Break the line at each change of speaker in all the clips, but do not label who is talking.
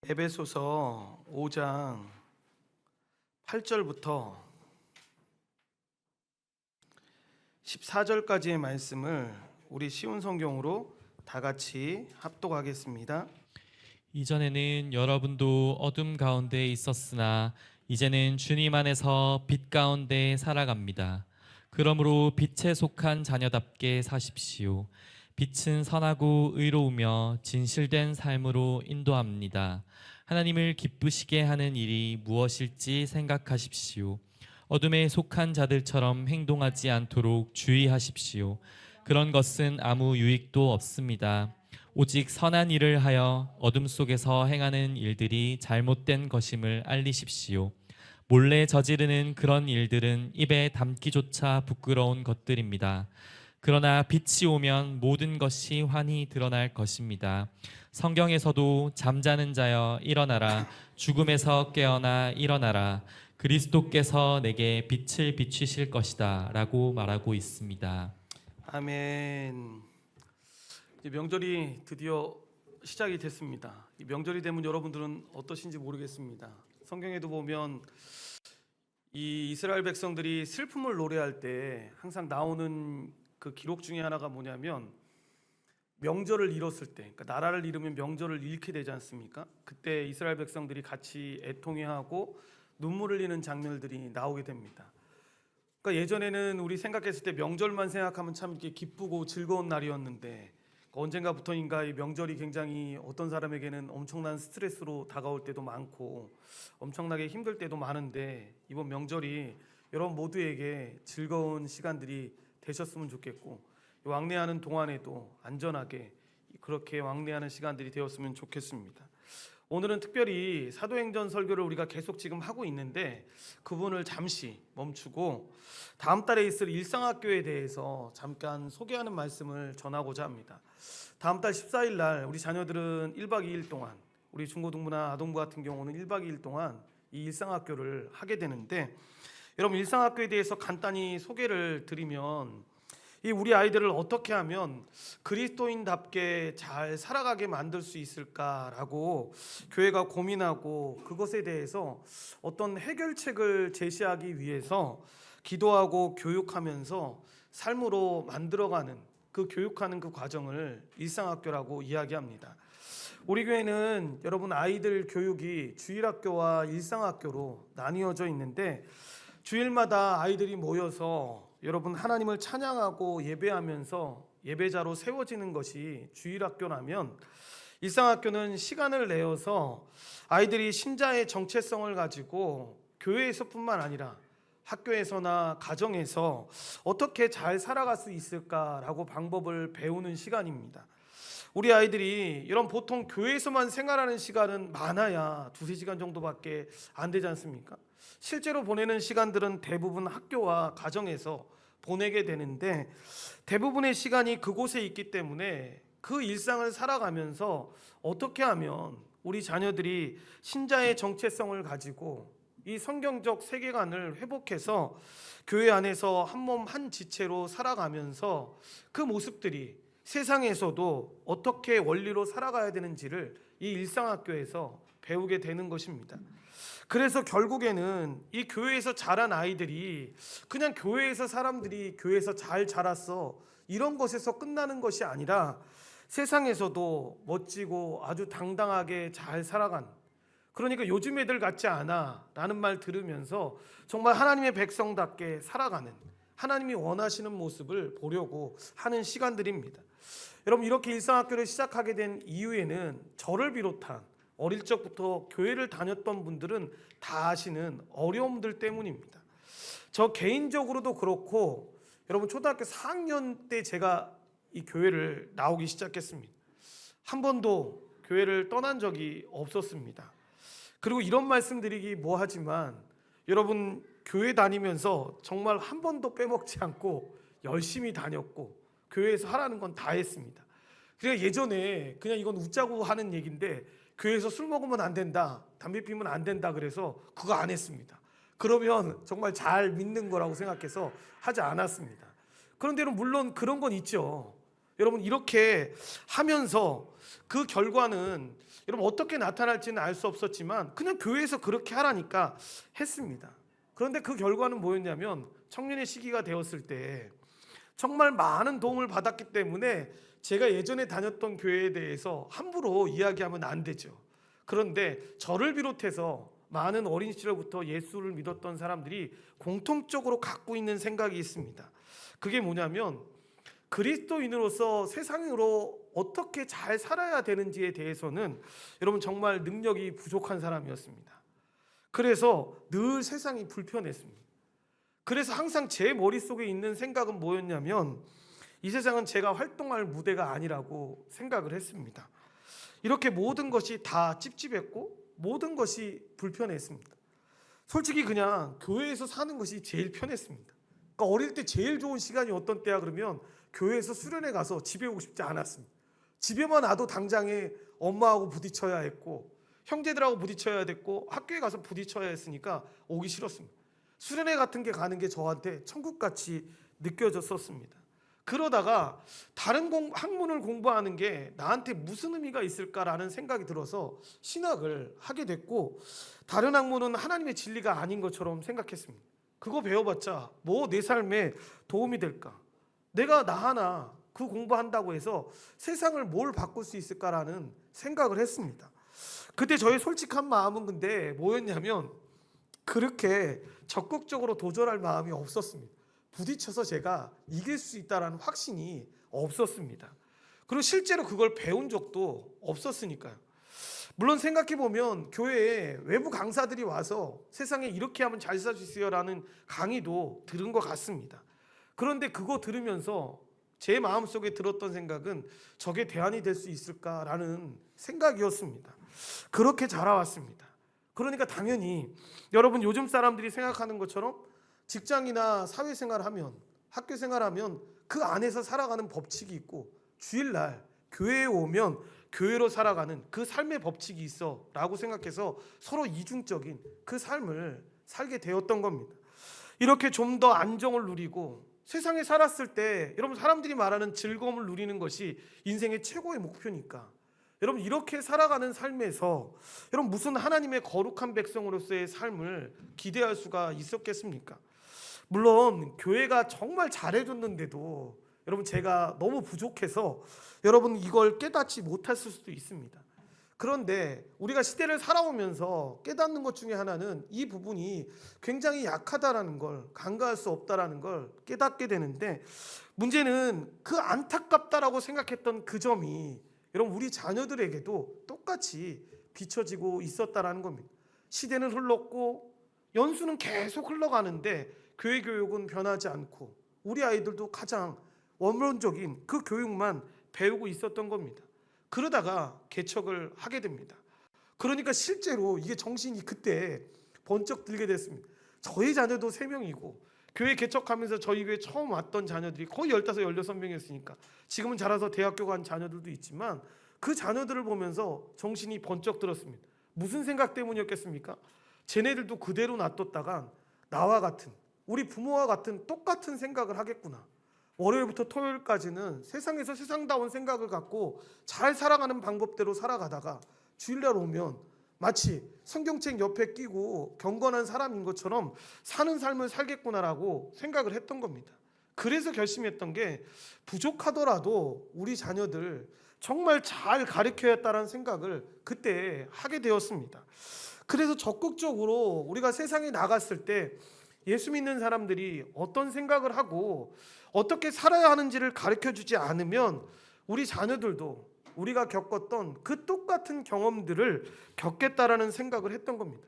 에베소서 5장 8절부터 14절까지의 말씀을 우리 쉬운 성경으로 다 같이 합독하겠습니다.
이전에는 여러분도 어둠 가운데 있었으나 이제는 주님 안에서 빛 가운데 살아갑니다. 그러므로 빛에 속한 자녀답게 사십시오. 빛은 선하고 의로우며 진실된 삶으로 인도합니다. 하나님을 기쁘시게 하는 일이 무엇일지 생각하십시오. 어둠에 속한 자들처럼 행동하지 않도록 주의하십시오. 그런 것은 아무 유익도 없습니다. 오직 선한 일을 하여 어둠 속에서 행하는 일들이 잘못된 것임을 알리십시오. 몰래 저지르는 그런 일들은 입에 담기조차 부끄러운 것들입니다. 그러나 빛이 오면 모든 것이 환히 드러날 것입니다. 성경에서도 잠자는 자여 일어나라, 죽음에서 깨어나 일어나라, 그리스도께서 내게 빛을 비추실 것이다 라고 말하고 있습니다.
아멘. 이제 명절이 드디어 시작이 됐습니다. 이 명절이 되면 여러분들은 어떠신지 모르겠습니다. 성경에도 보면 이 이스라엘 백성들이 슬픔을 노래할 때 항상 나오는 그 기록 중에 하나가 뭐냐면 명절을 잃었을 때, 그러니까 나라를 잃으면 명절을 잃게 되지 않습니까? 그때 이스라엘 백성들이 같이 애통해하고 눈물을 흘리는 장면들이 나오게 됩니다. 그러니까 예전에는 우리 생각했을 때 명절만 생각하면 참 이렇게 기쁘고 즐거운 날이었는데 언젠가부터인가 이 명절이 굉장히 어떤 사람에게는 엄청난 스트레스로 다가올 때도 많고 엄청나게 힘들 때도 많은데 이번 명절이 여러분 모두에게 즐거운 시간들이 되셨으면 좋겠고 왕래하는 동안에도 안전하게 그렇게 왕래하는 시간들이 되었으면 좋겠습니다. 오늘은 특별히 사도행전 설교를 우리가 계속 지금 하고 있는데 그 부분을 잠시 멈추고 다음 달에 있을 일상학교에 대해서 잠깐 소개하는 말씀을 전하고자 합니다. 다음 달 14일 날 우리 자녀들은 1박 2일 동안 우리 중고등부나 아동부 같은 경우는 1박 2일 동안 이 일상학교를 하게 되는데 여러분 일상학교에 대해서 간단히 소개를 드리면 이 우리 아이들을 어떻게 하면 그리스도인답게 잘 살아가게 만들 수 있을까라고 교회가 고민하고 그것에 대해서 어떤 해결책을 제시하기 위해서 기도하고 교육하면서 삶으로 만들어가는 그 교육하는 그 과정을 일상학교라고 이야기합니다. 우리 교회는 여러분 아이들 교육이 주일학교와 일상학교로 나뉘어져 있는데 주일마다 아이들이 모여서 여러분 하나님을 찬양하고 예배하면서 예배자로 세워지는 것이 주일학교라면 일상학교는 시간을 내어서 아이들이 신자의 정체성을 가지고 교회에서뿐만 아니라 학교에서나 가정에서 어떻게 잘 살아갈 수 있을까라고 방법을 배우는 시간입니다. 우리 아이들이 이런 보통 교회에서만 생활하는 시간은 많아야 2-3시간 정도밖에 안 되지 않습니까? 실제로 보내는 시간들은 대부분 학교와 가정에서 보내게 되는데 대부분의 시간이 그곳에 있기 때문에 그 일상을 살아가면서 어떻게 하면 우리 자녀들이 신자의 정체성을 가지고 이 성경적 세계관을 회복해서 교회 안에서 한 몸 한 지체로 살아가면서 그 모습들이 세상에서도 어떻게 원리로 살아가야 되는지를 이 일상학교에서 배우게 되는 것입니다. 그래서 결국에는 이 교회에서 자란 아이들이 그냥 교회에서 사람들이 교회에서 잘 자랐어 이런 것에서 끝나는 것이 아니라 세상에서도 멋지고 아주 당당하게 잘 살아간, 그러니까 요즘 애들 같지 않아 라는 말 들으면서 정말 하나님의 백성답게 살아가는 하나님이 원하시는 모습을 보려고 하는 시간들입니다. 여러분 이렇게 일상학교를 시작하게 된 이유에는 저를 비롯한 어릴 적부터 교회를 다녔던 분들은 다 아시는 어려움들 때문입니다. 저 개인적으로도 그렇고 여러분 초등학교 4학년 때 제가 이 교회를 나오기 시작했습니다. 한 번도 교회를 떠난 적이 없었습니다. 그리고 이런 말씀드리기 뭐하지만 여러분 교회 다니면서 정말 한 번도 빼먹지 않고 열심히 다녔고 교회에서 하라는 건 다 했습니다. 그러니까 예전에 그냥 이건 웃자고 하는 얘기인데 교회에서 술 먹으면 안 된다, 담배 피우면 안 된다 그래서 그거 안 했습니다. 그러면 정말 잘 믿는 거라고 생각해서 하지 않았습니다. 그런데 물론 그런 건 있죠. 여러분 이렇게 하면서 그 결과는 여러분 어떻게 나타날지는 알 수 없었지만 그냥 교회에서 그렇게 하라니까 했습니다. 그런데 그 결과는 뭐였냐면 청년의 시기가 되었을 때 정말 많은 도움을 받았기 때문에 제가 예전에 다녔던 교회에 대해서 함부로 이야기하면 안 되죠. 그런데 저를 비롯해서 많은 어린 시절부터 예수를 믿었던 사람들이 공통적으로 갖고 있는 생각이 있습니다. 그게 뭐냐면 그리스도인으로서 세상으로 어떻게 잘 살아야 되는지에 대해서는 여러분 정말 능력이 부족한 사람이었습니다. 그래서 늘 세상이 불편했습니다. 그래서 항상 제 머릿속에 있는 생각은 뭐였냐면 이 세상은 제가 활동할 무대가 아니라고 생각을 했습니다. 이렇게 모든 것이 다 찝찝했고 모든 것이 불편했습니다. 솔직히 그냥 교회에서 사는 것이 제일 편했습니다. 그러니까 어릴 때 제일 좋은 시간이 어떤 때야 그러면 교회에서 수련회 가서 집에 오고 싶지 않았습니다. 집에만 와도 당장에 엄마하고 부딪혀야 했고 형제들하고 부딪혀야 됐고 학교에 가서 부딪혀야 했으니까 오기 싫었습니다. 수련회 같은 게 가는 게 저한테 천국같이 느껴졌었습니다. 그러다가 다른 학문을 공부하는 게 나한테 무슨 의미가 있을까라는 생각이 들어서 신학을 하게 됐고 다른 학문은 하나님의 진리가 아닌 것처럼 생각했습니다. 그거 배워봤자 뭐 내 삶에 도움이 될까? 내가 나 하나 그 공부한다고 해서 세상을 뭘 바꿀 수 있을까라는 생각을 했습니다. 그때 저의 솔직한 마음은 근데 뭐였냐면 그렇게 적극적으로 도전할 마음이 없었습니다. 부딪혀서 제가 이길 수 있다는 확신이 없었습니다. 그리고 실제로 그걸 배운 적도 없었으니까요. 물론 생각해보면 교회에 외부 강사들이 와서 세상에 이렇게 하면 잘 살 수 있어요라는 강의도 들은 것 같습니다. 그런데 그거 들으면서 제 마음속에 들었던 생각은 저게 대안이 될 수 있을까라는 생각이었습니다. 그렇게 자라왔습니다. 그러니까 당연히 여러분 요즘 사람들이 생각하는 것처럼 직장이나 사회생활하면 학교생활하면 그 안에서 살아가는 법칙이 있고 주일날 교회에 오면 교회로 살아가는 그 삶의 법칙이 있어 라고 생각해서 서로 이중적인 그 삶을 살게 되었던 겁니다. 이렇게 좀 더 안정을 누리고 세상에 살았을 때 여러분 사람들이 말하는 즐거움을 누리는 것이 인생의 최고의 목표니까 여러분 이렇게 살아가는 삶에서 여러분 무슨 하나님의 거룩한 백성으로서의 삶을 기대할 수가 있었겠습니까? 물론 교회가 정말 잘해줬는데도 여러분 제가 너무 부족해서 여러분 이걸 깨닫지 못했을 수도 있습니다. 그런데 우리가 시대를 살아오면서 깨닫는 것 중에 하나는 이 부분이 굉장히 약하다라는 걸, 간과할 수 없다라는 걸 깨닫게 되는데 문제는 그 안타깝다라고 생각했던 그 점이 여러분 우리 자녀들에게도 똑같이 비춰지고 있었다라는 겁니다. 시대는 흘렀고 연수는 계속 흘러가는데 교회 교육은 변하지 않고 우리 아이들도 가장 원론적인 그 교육만 배우고 있었던 겁니다. 그러다가 개척을 하게 됩니다. 그러니까 실제로 이게 정신이 그때 번쩍 들게 됐습니다. 저희 자녀도 3명이고 교회 개척하면서 저희 교회 처음 왔던 자녀들이 거의 15, 16명이었으니까 지금은 자라서 대학교 간 자녀들도 있지만 그 자녀들을 보면서 정신이 번쩍 들었습니다. 무슨 생각 때문이었겠습니까? 쟤네들도 그대로 놔뒀다간 나와 같은 우리 부모와 같은 똑같은 생각을 하겠구나. 월요일부터 토요일까지는 세상에서 세상다운 생각을 갖고 잘 살아가는 방법대로 살아가다가 주일날 오면 마치 성경책 옆에 끼고 경건한 사람인 것처럼 사는 삶을 살겠구나라고 생각을 했던 겁니다. 그래서 결심했던 게 부족하더라도 우리 자녀들 정말 잘 가르쳐야겠다는 생각을 그때 하게 되었습니다. 그래서 적극적으로 우리가 세상에 나갔을 때 예수 믿는 사람들이 어떤 생각을 하고 어떻게 살아야 하는지를 가르쳐주지 않으면 우리 자녀들도 우리가 겪었던 그 똑같은 경험들을 겪겠다라는 생각을 했던 겁니다.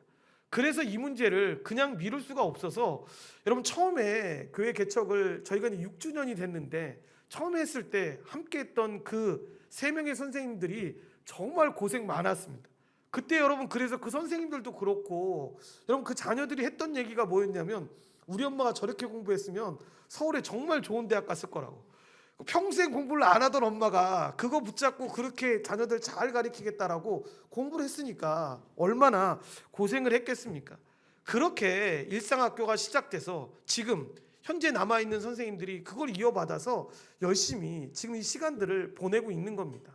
그래서 이 문제를 그냥 미룰 수가 없어서 여러분 처음에 교회 개척을 저희가 6주년이 됐는데 처음에 했을 때 함께 했던 그 3명의 선생님들이 정말 고생 많았습니다. 그때 여러분 그래서 그 선생님들도 그렇고 여러분 그 자녀들이 했던 얘기가 뭐였냐면 우리 엄마가 저렇게 공부했으면 서울에 정말 좋은 대학 갔을 거라고. 평생 공부를 안 하던 엄마가 그거 붙잡고 그렇게 자녀들 잘 가르치겠다라고 공부를 했으니까 얼마나 고생을 했겠습니까? 그렇게 일상학교가 시작돼서 지금 현재 남아있는 선생님들이 그걸 이어받아서 열심히 지금 이 시간들을 보내고 있는 겁니다.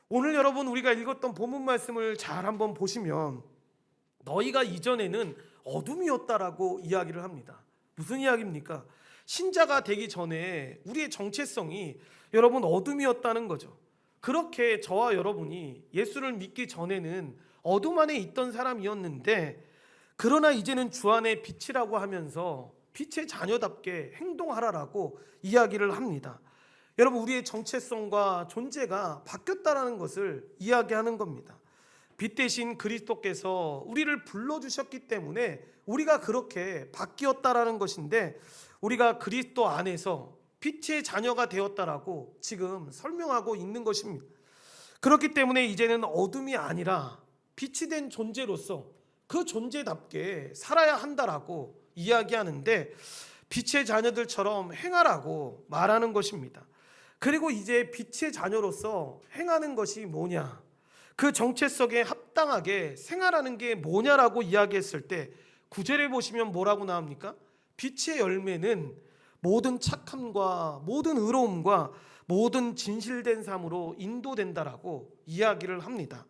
오늘 여러분 우리가 읽었던 본문 말씀을 잘 한번 보시면 너희가 이전에는 어둠이었다라고 이야기를 합니다. 무슨 이야기입니까? 신자가 되기 전에 우리의 정체성이 여러분 어둠이었다는 거죠. 그렇게 저와 여러분이 예수를 믿기 전에는 어둠 안에 있던 사람이었는데, 그러나 이제는 주 안에 빛이라고 하면서 빛의 자녀답게 행동하라라고 이야기를 합니다. 여러분 우리의 정체성과 존재가 바뀌었다라는 것을 이야기하는 겁니다. 빛 대신 그리스도께서 우리를 불러주셨기 때문에 우리가 그렇게 바뀌었다라는 것인데, 우리가 그리스도 안에서 빛의 자녀가 되었다라고 지금 설명하고 있는 것입니다. 그렇기 때문에 이제는 어둠이 아니라 빛이 된 존재로서 그 존재답게 살아야 한다라고 이야기하는데, 빛의 자녀들처럼 행하라고 말하는 것입니다. 그리고 이제 빛의 자녀로서 행하는 것이 뭐냐, 그 정체성에 합당하게 생활하는 게 뭐냐라고 이야기했을 때 9절에 보시면 뭐라고 나옵니까? 빛의 열매는 모든 착함과 모든 의로움과 모든 진실된 삶으로 인도된다라고 이야기를 합니다.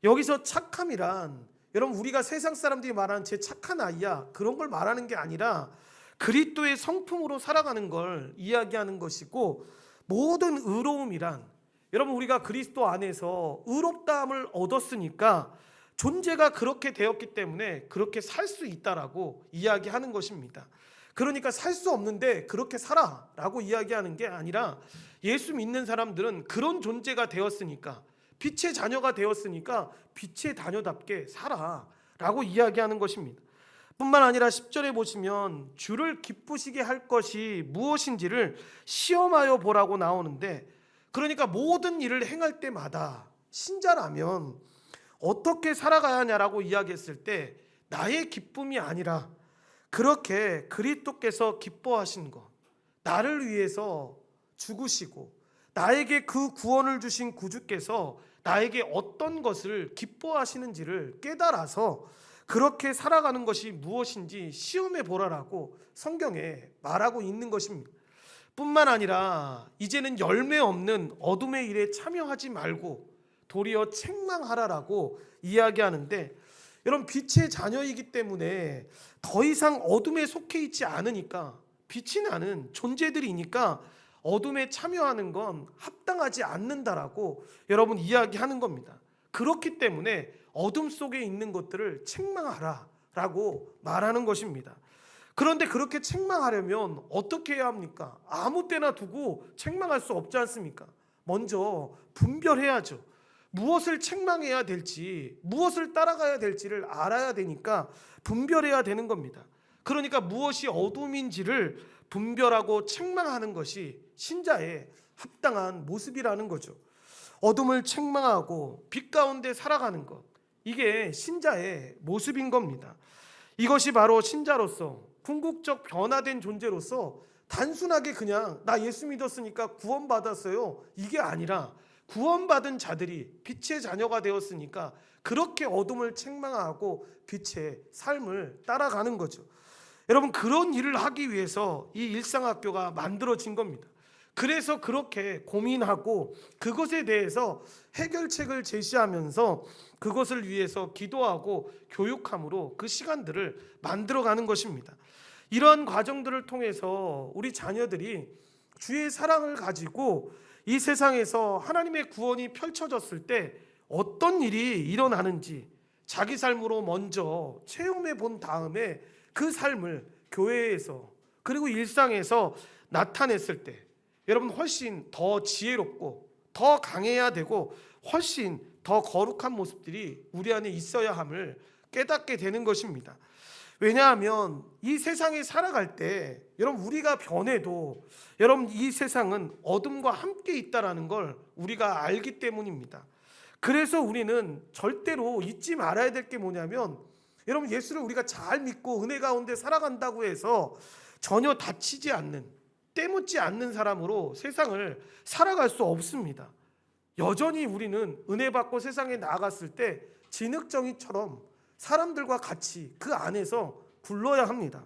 여기서 착함이란 여러분 우리가 세상 사람들이 말하는 제 착한 아이야 그런 걸 말하는 게 아니라 그리스도의 성품으로 살아가는 걸 이야기하는 것이고, 모든 의로움이란 여러분 우리가 그리스도 안에서 의롭다함을 얻었으니까 존재가 그렇게 되었기 때문에 그렇게 살 수 있다라고 이야기하는 것입니다. 그러니까 살 수 없는데 그렇게 살아라고 이야기하는 게 아니라, 예수 믿는 사람들은 그런 존재가 되었으니까, 빛의 자녀가 되었으니까 빛의 자녀답게 살아라고 이야기하는 것입니다. 뿐만 아니라 10절에 보시면 주를 기쁘시게 할 것이 무엇인지를 시험하여 보라고 나오는데, 그러니까 모든 일을 행할 때마다 신자라면 어떻게 살아가야 하냐라고 이야기했을 때 나의 기쁨이 아니라 그렇게 그리스도께서 기뻐하신 것, 나를 위해서 죽으시고 나에게 그 구원을 주신 구주께서 나에게 어떤 것을 기뻐하시는지를 깨달아서 그렇게 살아가는 것이 무엇인지 시험해 보라라고 성경에 말하고 있는 것입니다. 뿐만 아니라 이제는 열매 없는 어둠의 일에 참여하지 말고 도리어 책망하라라고 이야기하는데, 여러분 빛의 자녀이기 때문에 더 이상 어둠에 속해 있지 않으니까, 빛이 나는 존재들이니까 어둠에 참여하는 건 합당하지 않는다라고 여러분 이야기하는 겁니다. 그렇기 때문에 어둠 속에 있는 것들을 책망하라라고 말하는 것입니다. 그런데 그렇게 책망하려면 어떻게 해야 합니까? 아무 때나 두고 책망할 수 없지 않습니까? 먼저 분별해야죠. 무엇을 책망해야 될지, 무엇을 따라가야 될지를 알아야 되니까 분별해야 되는 겁니다. 그러니까 무엇이 어둠인지를 분별하고 책망하는 것이 신자의 합당한 모습이라는 거죠. 어둠을 책망하고 빛 가운데 살아가는 것, 이게 신자의 모습인 겁니다. 이것이 바로 신자로서 궁극적 변화된 존재로서 단순하게 그냥 나 예수 믿었으니까 구원받았어요, 이게 아니라 구원받은 자들이 빛의 자녀가 되었으니까 그렇게 어둠을 책망하고 빛의 삶을 따라가는 거죠. 여러분 그런 일을 하기 위해서 이 일상학교가 만들어진 겁니다. 그래서 그렇게 고민하고 그것에 대해서 해결책을 제시하면서 그것을 위해서 기도하고 교육함으로 그 시간들을 만들어가는 것입니다. 이런 과정들을 통해서 우리 자녀들이 주의 사랑을 가지고 이 세상에서 하나님의 구원이 펼쳐졌을 때 어떤 일이 일어나는지 자기 삶으로 먼저 체험해 본 다음에 그 삶을 교회에서 그리고 일상에서 나타냈을 때 여러분 훨씬 더 지혜롭고 더 강해야 되고 훨씬 더 거룩한 모습들이 우리 안에 있어야 함을 깨닫게 되는 것입니다. 왜냐하면 이 세상에 살아갈 때 여러분 우리가 변해도 여러분 이 세상은 어둠과 함께 있다라는 걸 우리가 알기 때문입니다. 그래서 우리는 절대로 잊지 말아야 될 게 뭐냐면, 여러분 예수를 우리가 잘 믿고 은혜 가운데 살아간다고 해서 전혀 다치지 않는, 때묻지 않는 사람으로 세상을 살아갈 수 없습니다. 여전히 우리는 은혜 받고 세상에 나아갔을 때 진흙정이처럼 사람들과 같이 그 안에서 굴러야 합니다.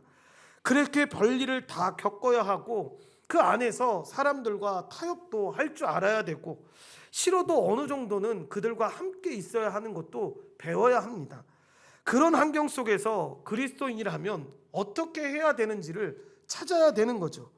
그렇게 별일을 다 겪어야 하고 그 안에서 사람들과 타협도 할 줄 알아야 되고 싫어도 어느 정도는 그들과 함께 있어야 하는 것도 배워야 합니다. 그런 환경 속에서 그리스도인이라면 어떻게 해야 되는지를 찾아야 되는 거죠.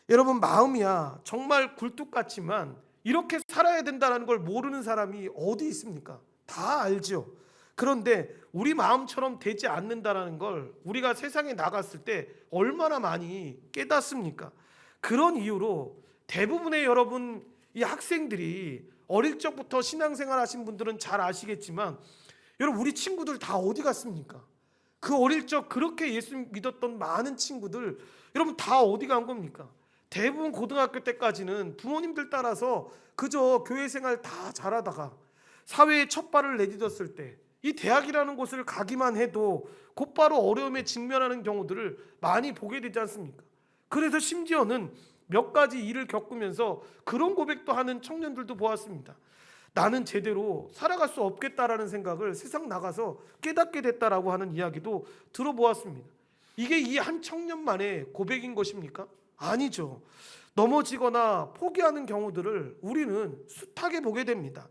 여러분, 마음이야 정말 굴뚝 같지만 이렇게 살아야 된다는 걸 모르는 사람이 어디 있습니까? 다 알죠. 그런데 우리 마음처럼 되지 않는다는 걸 우리가 세상에 나갔을 때 얼마나 많이 깨닫습니까? 그런 이유로 대부분의 여러분 이 학생들이 어릴 적부터 신앙생활 하신 분들은 잘 아시겠지만 여러분, 우리 친구들 다 어디 갔습니까? 그 어릴 적 그렇게 예수 믿었던 많은 친구들 여러분 다 어디 간 겁니까? 대부분 고등학교 때까지는 부모님들 따라서 그저 교회 생활 다 잘하다가 사회에 첫 발을 내딛었을 때 이 대학이라는 곳을 가기만 해도 곧바로 어려움에 직면하는 경우들을 많이 보게 되지 않습니까? 그래서 심지어는 몇 가지 일을 겪으면서 그런 고백도 하는 청년들도 보았습니다. 나는 제대로 살아갈 수 없겠다라는 생각을 세상 나가서 깨닫게 됐다라고 하는 이야기도 들어보았습니다. 이게 이 한 청년만의 고백인 것입니까? 아니죠. 넘어지거나 포기하는 경우들을 우리는 숱하게 보게 됩니다.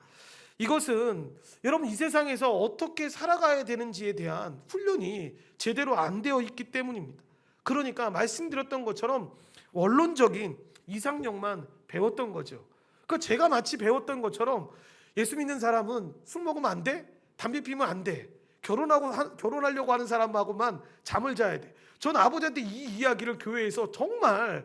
이것은 여러분 이 세상에서 어떻게 살아가야 되는지에 대한 훈련이 제대로 안 되어 있기 때문입니다. 그러니까 말씀드렸던 것처럼 원론적인 이상력만 배웠던 거죠. 그 제가 마치 배웠던 것처럼 예수 믿는 사람은 술 먹으면 안 돼? 담배 피우면 안 돼? 결혼하려고 하는 사람하고만 잠을 자야 돼. 전 아버지한테 이 이야기를 교회에서 정말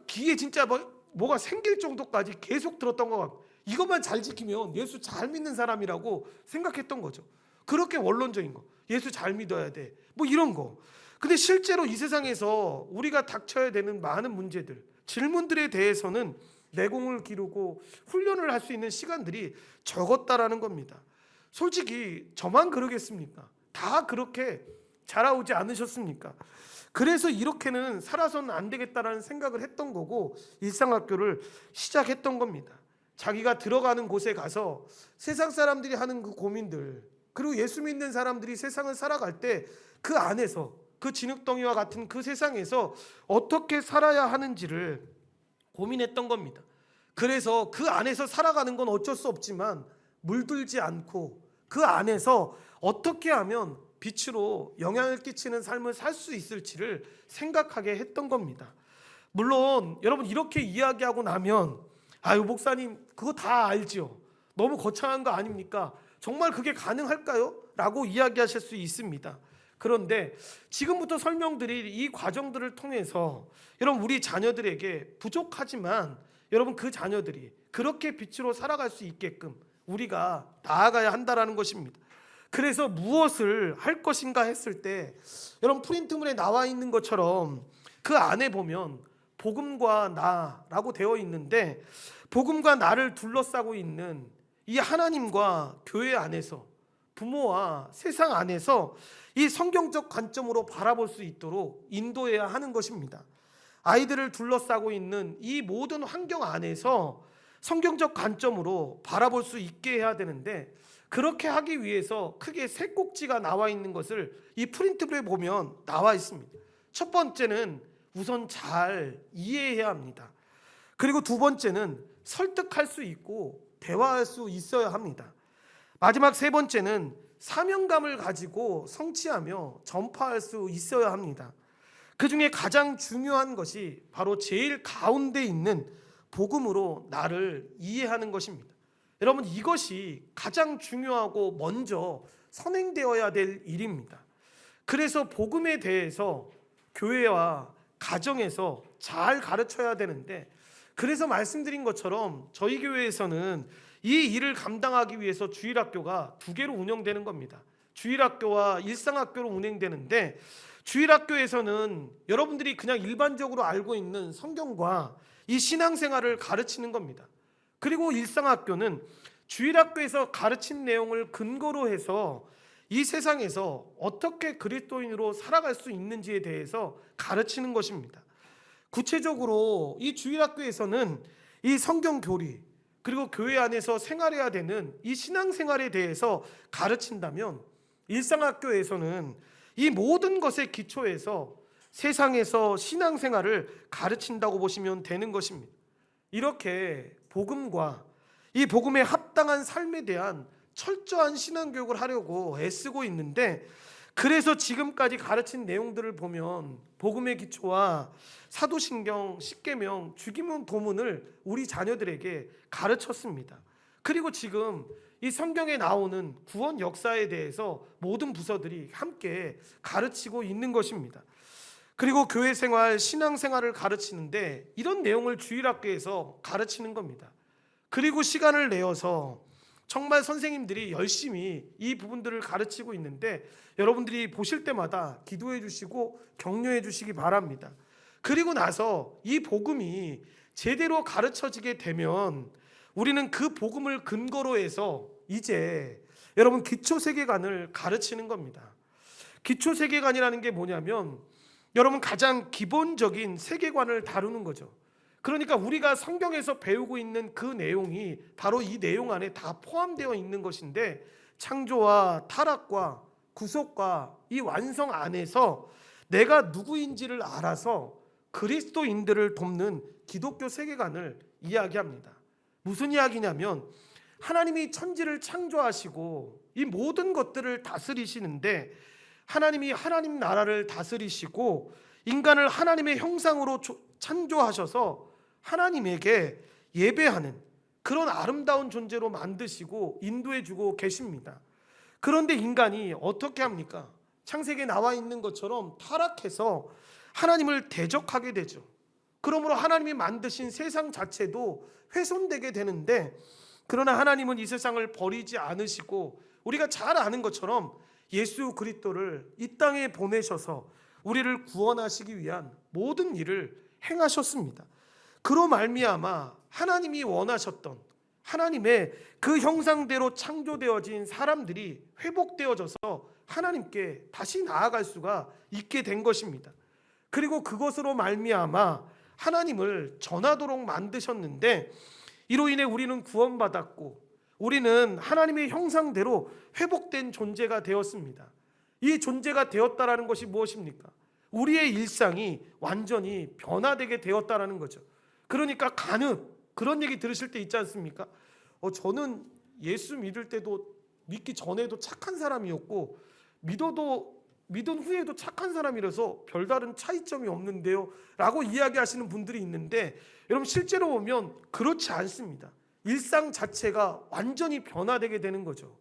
귀에 진짜 뭐가 생길 정도까지 계속 들었던 것 같아요. 이것만 잘 지키면 예수 잘 믿는 사람이라고 생각했던 거죠. 그렇게 원론적인 거, 예수 잘 믿어야 돼, 뭐 이런 거. 근데 실제로 이 세상에서 우리가 닥쳐야 되는 많은 문제들, 질문들에 대해서는 내공을 기르고 훈련을 할 수 있는 시간들이 적었다라는 겁니다. 솔직히 저만 그러겠습니까? 다 그렇게 자라오지 않으셨습니까? 그래서 이렇게는 살아서는 안 되겠다라는 생각을 했던 거고 일상학교를 시작했던 겁니다. 자기가 들어가는 곳에 가서 세상 사람들이 하는 그 고민들, 그리고 예수 믿는 사람들이 세상을 살아갈 때 그 안에서 그 진흙덩이와 같은 그 세상에서 어떻게 살아야 하는지를 고민했던 겁니다. 그래서 그 안에서 살아가는 건 어쩔 수 없지만 물들지 않고 그 안에서 어떻게 하면 빛으로 영향을 끼치는 삶을 살 수 있을지를 생각하게 했던 겁니다. 물론 여러분 이렇게 이야기하고 나면 아유 목사님 그거 다 알죠. 너무 거창한 거 아닙니까? 정말 그게 가능할까요? 라고 이야기하실 수 있습니다. 그런데 지금부터 설명드릴 이 과정들을 통해서 여러분 우리 자녀들에게 부족하지만 여러분 그 자녀들이 그렇게 빛으로 살아갈 수 있게끔 우리가 나아가야 한다라는 것입니다. 그래서 무엇을 할 것인가 했을 때 여러분 프린트물에 나와 있는 것처럼 그 안에 보면 복음과 나라고 되어 있는데 복음과 나를 둘러싸고 있는 이 하나님과 교회 안에서 부모와 세상 안에서 이 성경적 관점으로 바라볼 수 있도록 인도해야 하는 것입니다. 아이들을 둘러싸고 있는 이 모든 환경 안에서 성경적 관점으로 바라볼 수 있게 해야 되는데 그렇게 하기 위해서 크게 세 꼭지가 나와 있는 것을 이 프린트북에 보면 나와 있습니다. 첫 번째는 우선 잘 이해해야 합니다. 그리고 두 번째는 설득할 수 있고 대화할 수 있어야 합니다. 마지막 세 번째는 사명감을 가지고 성취하며 전파할 수 있어야 합니다. 그 중에 가장 중요한 것이 바로 제일 가운데 있는 복음으로 나를 이해하는 것입니다. 여러분 이것이 가장 중요하고 먼저 선행되어야 될 일입니다. 그래서 복음에 대해서 교회와 가정에서 잘 가르쳐야 되는데 그래서 말씀드린 것처럼 저희 교회에서는 이 일을 감당하기 위해서 주일학교가 두 개로 운영되는 겁니다. 주일학교와 일상학교로 운행되는데 주일학교에서는 여러분들이 그냥 일반적으로 알고 있는 성경과 이 신앙생활을 가르치는 겁니다. 그리고 일상학교는 주일학교에서 가르친 내용을 근거로 해서 이 세상에서 어떻게 그리스도인으로 살아갈 수 있는지에 대해서 가르치는 것입니다. 구체적으로 이 주일학교에서는 이 성경 교리 그리고 교회 안에서 생활해야 되는 이 신앙생활에 대해서 가르친다면 일상학교에서는 이 모든 것에 기초해서 세상에서 신앙생활을 가르친다고 보시면 되는 것입니다. 이렇게 복음과 이 복음에 합당한 삶에 대한 철저한 신앙교육을 하려고 애쓰고 있는데, 그래서 지금까지 가르친 내용들을 보면 복음의 기초와 사도신경, 십계명, 주기문 도문을 우리 자녀들에게 가르쳤습니다. 그리고 지금 이 성경에 나오는 구원 역사에 대해서 모든 부서들이 함께 가르치고 있는 것입니다. 그리고 교회 생활, 신앙 생활을 가르치는데 이런 내용을 주일학교에서 가르치는 겁니다. 그리고 시간을 내어서 정말 선생님들이 열심히 이 부분들을 가르치고 있는데, 여러분들이 보실 때마다 기도해 주시고 격려해 주시기 바랍니다. 그리고 나서 이 복음이 제대로 가르쳐지게 되면 우리는 그 복음을 근거로 해서 이제 여러분 기초세계관을 가르치는 겁니다. 기초세계관이라는 게 뭐냐면 여러분 가장 기본적인 세계관을 다루는 거죠. 그러니까 우리가 성경에서 배우고 있는 그 내용이 바로 이 내용 안에 다 포함되어 있는 것인데, 창조와 타락과 구속과 이 완성 안에서 내가 누구인지를 알아서 그리스도인들을 돕는 기독교 세계관을 이야기합니다. 무슨 이야기냐면 하나님이 천지를 창조하시고 이 모든 것들을 다스리시는데, 하나님이 하나님 나라를 다스리시고 인간을 하나님의 형상으로 창조하셔서 하나님에게 예배하는 그런 아름다운 존재로 만드시고 인도해 주고 계십니다. 그런데 인간이 어떻게 합니까? 창세기에 나와 있는 것처럼 타락해서 하나님을 대적하게 되죠. 그러므로 하나님이 만드신 세상 자체도 훼손되게 되는데, 그러나 하나님은 이 세상을 버리지 않으시고 우리가 잘 아는 것처럼 예수 그리스도를 이 땅에 보내셔서 우리를 구원하시기 위한 모든 일을 행하셨습니다. 그로 말미암아 하나님이 원하셨던 하나님의 그 형상대로 창조되어진 사람들이 회복되어져서 하나님께 다시 나아갈 수가 있게 된 것입니다. 그리고 그것으로 말미암아 하나님을 전하도록 만드셨는데, 이로 인해 우리는 구원받았고 우리는 하나님의 형상대로 회복된 존재가 되었습니다. 이 존재가 되었다라는 것이 무엇입니까? 우리의 일상이 완전히 변화되게 되었다라는 거죠. 그러니까 간혹 그런 얘기 들으실 때 있지 않습니까? 저는 예수 믿을 때도 믿기 전에도 착한 사람이었고 믿은 후에도 착한 사람이라서 별다른 차이점이 없는데요 라고 이야기하시는 분들이 있는데, 여러분 실제로 보면 그렇지 않습니다. 일상 자체가 완전히 변화되게 되는 거죠.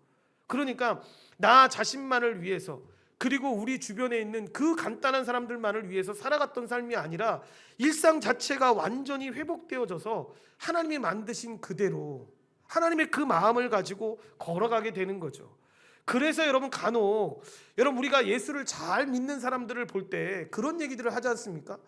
그러니까 나 자신만을 위해서, 그리고 우리 주변에 있는 그 간단한 사람들만을 위해서 살아갔던 삶이 아니라 일상 자체가 완전히 회복되어져서 하나님이 만드신 그대로 하나님의 그 마음을 가지고 걸어가게 되는 거죠. 그래서 여러분 간혹 우리가 예수를 잘 믿는 사람들을 볼 때 그런 얘기들을 하지 않습니까?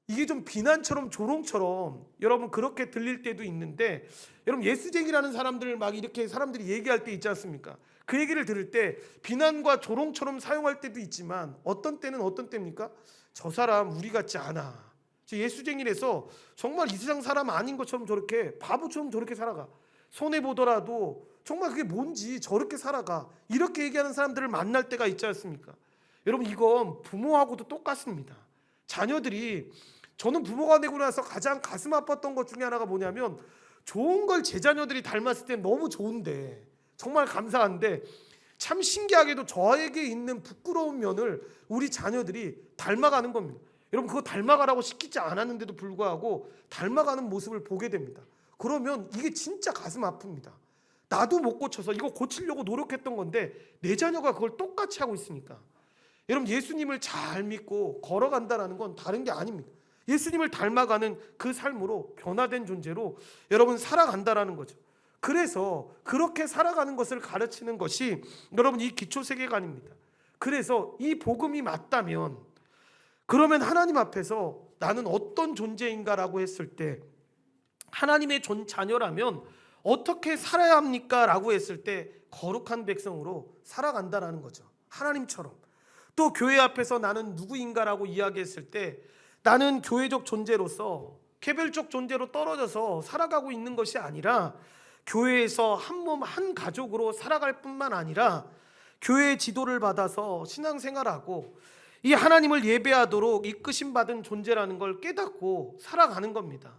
이게 좀 비난처럼 조롱처럼 여러분 그렇게 들릴 때도 있는데, 여러분 예수쟁이라는 사람들 막 이렇게 사람들이 얘기할 때 있지 않습니까? 그 얘기를 들을 때 비난과 조롱처럼 사용할 때도 있지만 어떤 때는 어떤 때입니까? 저 사람 우리 같지 않아. 예수쟁이라서 정말 이 세상 사람 아닌 것처럼 저렇게 바보처럼 저렇게 살아가. 손해 보더라도 정말 그게 뭔지 저렇게 살아가. 이렇게 얘기하는 사람들을 만날 때가 있지 않습니까? 여러분 이건 부모하고도 똑같습니다. 자녀들이, 저는 부모가 되고 나서 가장 가슴 아팠던 것 중에 하나가 뭐냐면, 좋은 걸 제 자녀들이 닮았을 때 너무 좋은데 정말 감사한데 참 신기하게도 저에게 있는 부끄러운 면을 우리 자녀들이 닮아가는 겁니다. 여러분 그거 닮아가라고 시키지 않았는데도 불구하고 닮아가는 모습을 보게 됩니다. 그러면 이게 진짜 가슴 아픕니다. 나도 못 고쳐서 이거 고치려고 노력했던 건데 내 자녀가 그걸 똑같이 하고 있으니까. 여러분 예수님을 잘 믿고 걸어간다는 건 다른 게 아닙니다. 예수님을 닮아가는 그 삶으로 변화된 존재로 여러분 살아간다는 거죠. 그래서 그렇게 살아가는 것을 가르치는 것이 여러분 이 기초세계관입니다. 그래서 이 복음이 맞다면, 그러면 하나님 앞에서 나는 어떤 존재인가라고 했을 때, 하나님의 자녀라면 어떻게 살아야 합니까? 라고 했을 때 거룩한 백성으로 살아간다는 거죠. 하나님처럼. 또 교회 앞에서 나는 누구인가라고 이야기했을 때, 나는 교회적 존재로서 개별적 존재로 떨어져서 살아가고 있는 것이 아니라 교회에서 한 몸 한 가족으로 살아갈 뿐만 아니라 교회의 지도를 받아서 신앙생활하고 이 하나님을 예배하도록 이끄심 받은 존재라는 걸 깨닫고 살아가는 겁니다.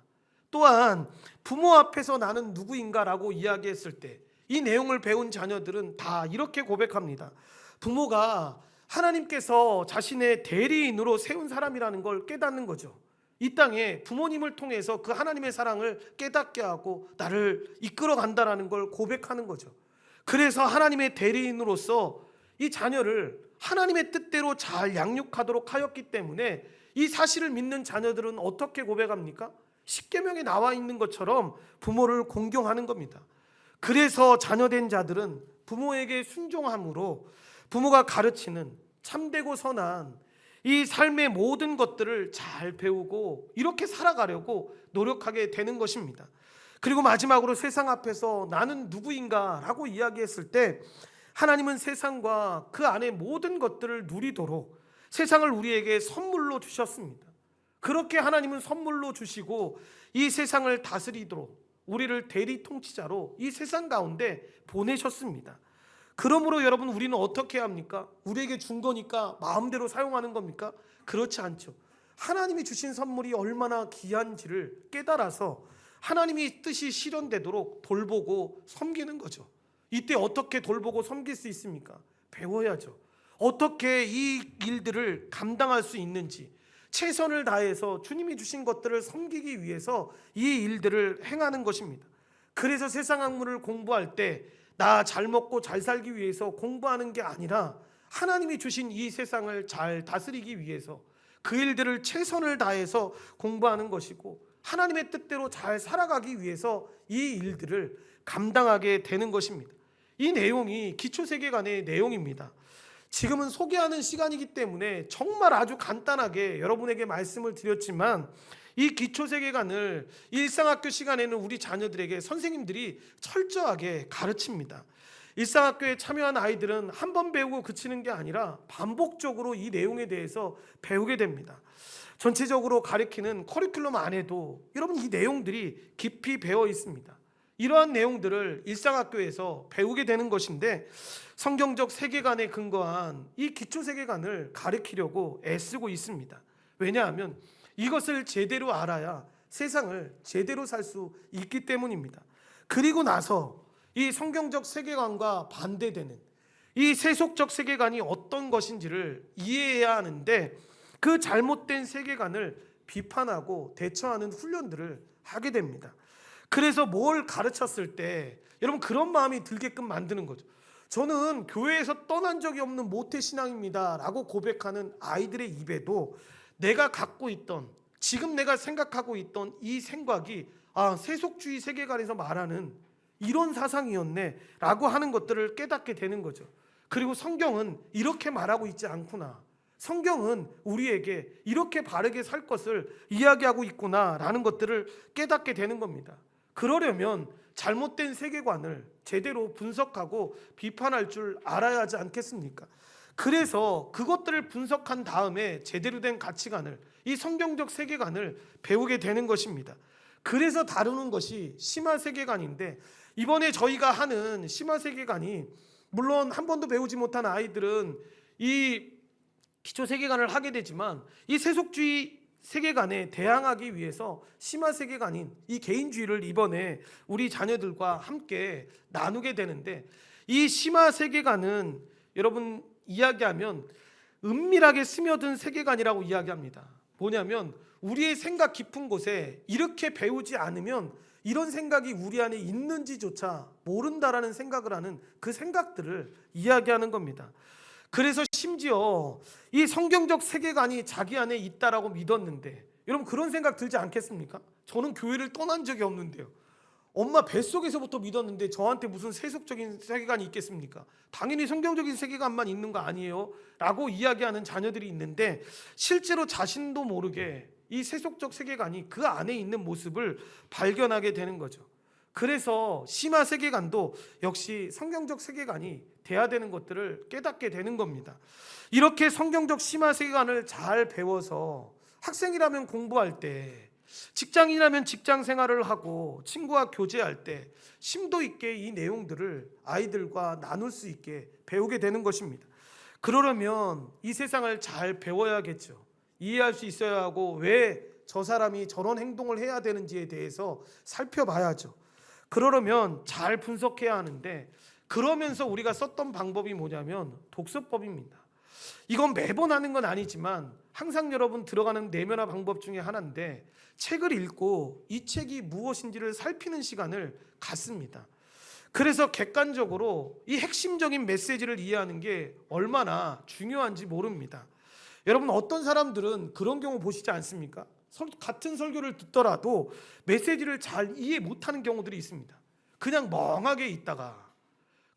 또한 부모 앞에서 나는 누구인가라고 이야기했을 때 이 내용을 배운 자녀들은 다 이렇게 고백합니다. 부모가 하나님께서 자신의 대리인으로 세운 사람이라는 걸 깨닫는 거죠. 이 땅에 부모님을 통해서 그 하나님의 사랑을 깨닫게 하고 나를 이끌어 간다라는 걸 고백하는 거죠. 그래서 하나님의 대리인으로서 이 자녀를 하나님의 뜻대로 잘 양육하도록 하였기 때문에 이 사실을 믿는 자녀들은 어떻게 고백합니까? 십계명에 나와 있는 것처럼 부모를 공경하는 겁니다. 그래서 자녀된 자들은 부모에게 순종함으로 부모가 가르치는 참되고 선한 이 삶의 모든 것들을 잘 배우고 이렇게 살아가려고 노력하게 되는 것입니다. 그리고 마지막으로 세상 앞에서 나는 누구인가 라고 이야기했을 때 하나님은 세상과 그 안에 모든 것들을 누리도록 세상을 우리에게 선물로 주셨습니다. 그렇게 하나님은 선물로 주시고 이 세상을 다스리도록 우리를 대리 통치자로 이 세상 가운데 보내셨습니다. 그러므로 여러분, 우리는 어떻게 합니까? 우리에게 준 거니까 마음대로 사용하는 겁니까? 그렇지 않죠. 하나님이 주신 선물이 얼마나 귀한지를 깨달아서 하나님의 뜻이 실현되도록 돌보고 섬기는 거죠. 이때 어떻게 돌보고 섬길 수 있습니까? 배워야죠. 어떻게 이 일들을 감당할 수 있는지 최선을 다해서 주님이 주신 것들을 섬기기 위해서 이 일들을 행하는 것입니다. 그래서 세상 학문을 공부할 때 나 잘 먹고 잘 살기 위해서 공부하는 게 아니라 하나님이 주신 이 세상을 잘 다스리기 위해서 그 일들을 최선을 다해서 공부하는 것이고 하나님의 뜻대로 잘 살아가기 위해서 이 일들을 감당하게 되는 것입니다. 이 내용이 기초세계관의 내용입니다. 지금은 소개하는 시간이기 때문에 정말 아주 간단하게 여러분에게 말씀을 드렸지만 이 기초세계관을 일상학교 시간에는 우리 자녀들에게 선생님들이 철저하게 가르칩니다. 일상학교에 참여한 아이들은 한 번 배우고 그치는 게 아니라 반복적으로 이 내용에 대해서 배우게 됩니다. 전체적으로 가르치는 커리큘럼 안에도 여러분 이 내용들이 깊이 배어 있습니다. 이러한 내용들을 일상학교에서 배우게 되는 것인데 성경적 세계관에 근거한 이 기초세계관을 가르치려고 애쓰고 있습니다. 왜냐하면 이것을 제대로 알아야 세상을 제대로 살 수 있기 때문입니다. 그리고 나서 이 성경적 세계관과 반대되는 이 세속적 세계관이 어떤 것인지를 이해해야 하는데 그 잘못된 세계관을 비판하고 대처하는 훈련들을 하게 됩니다. 그래서 뭘 가르쳤을 때 여러분 그런 마음이 들게끔 만드는 거죠. 저는 교회에서 떠난 적이 없는 모태신앙입니다 라고 고백하는 아이들의 입에도 내가 갖고 있던, 지금 내가 생각하고 있던 이 생각이 세속주의 세계관에서 말하는 이런 사상이었네 라고 하는 것들을 깨닫게 되는 거죠. 그리고 성경은 이렇게 말하고 있지 않구나, 성경은 우리에게 이렇게 바르게 살 것을 이야기하고 있구나 라는 것들을 깨닫게 되는 겁니다. 그러려면 잘못된 세계관을 제대로 분석하고 비판할 줄 알아야 하지 않겠습니까? 그래서 그것들을 분석한 다음에 제대로 된 가치관을, 이 성경적 세계관을 배우게 되는 것입니다. 그래서 다루는 것이 심화 세계관인데 이번에 저희가 하는 심화 세계관이 물론 한 번도 배우지 못한 아이들은 이 기초 세계관을 하게 되지만 이 세속주의 세계관에 대항하기 위해서 심화 세계관인 이 개인주의를 이번에 우리 자녀들과 함께 나누게 되는데 이 심화 세계관은 여러분 이야기하면 은밀하게 스며든 세계관이라고 이야기합니다. 뭐냐면 우리의 생각 깊은 곳에 이렇게 배우지 않으면 이런 생각이 우리 안에 있는지조차 모른다라는 생각을 하는 그 생각들을 이야기하는 겁니다. 그래서 심지어 이 성경적 세계관이 자기 안에 있다라고 믿었는데 여러분 그런 생각 들지 않겠습니까? 저는 교회를 떠난 적이 없는데요. 엄마 뱃속에서부터 믿었는데 저한테 무슨 세속적인 세계관이 있겠습니까? 당연히 성경적인 세계관만 있는 거 아니에요? 라고 이야기하는 자녀들이 있는데 실제로 자신도 모르게 이 세속적 세계관이 그 안에 있는 모습을 발견하게 되는 거죠. 그래서 심화 세계관도 역시 성경적 세계관이 돼야 되는 것들을 깨닫게 되는 겁니다. 이렇게 성경적 심화 세계관을 잘 배워서 학생이라면 공부할 때, 직장인이라면 직장 생활을 하고 친구와 교제할 때 심도 있게 이 내용들을 아이들과 나눌 수 있게 배우게 되는 것입니다. 그러려면 이 세상을 잘 배워야겠죠. 이해할 수 있어야 하고 왜 저 사람이 저런 행동을 해야 되는지에 대해서 살펴봐야죠. 그러려면 잘 분석해야 하는데, 그러면서 우리가 썼던 방법이 뭐냐면 독서법입니다. 이건 매번 하는 건 아니지만 항상 여러분 들어가는 내면화 방법 중에 하나인데, 책을 읽고 이 책이 무엇인지를 살피는 시간을 갖습니다. 그래서 객관적으로 이 핵심적인 메시지를 이해하는 게 얼마나 중요한지 모릅니다. 여러분, 어떤 사람들은 그런 경우 보시지 않습니까? 같은 설교를 듣더라도 메시지를 잘 이해 못하는 경우들이 있습니다. 그냥 멍하게 있다가,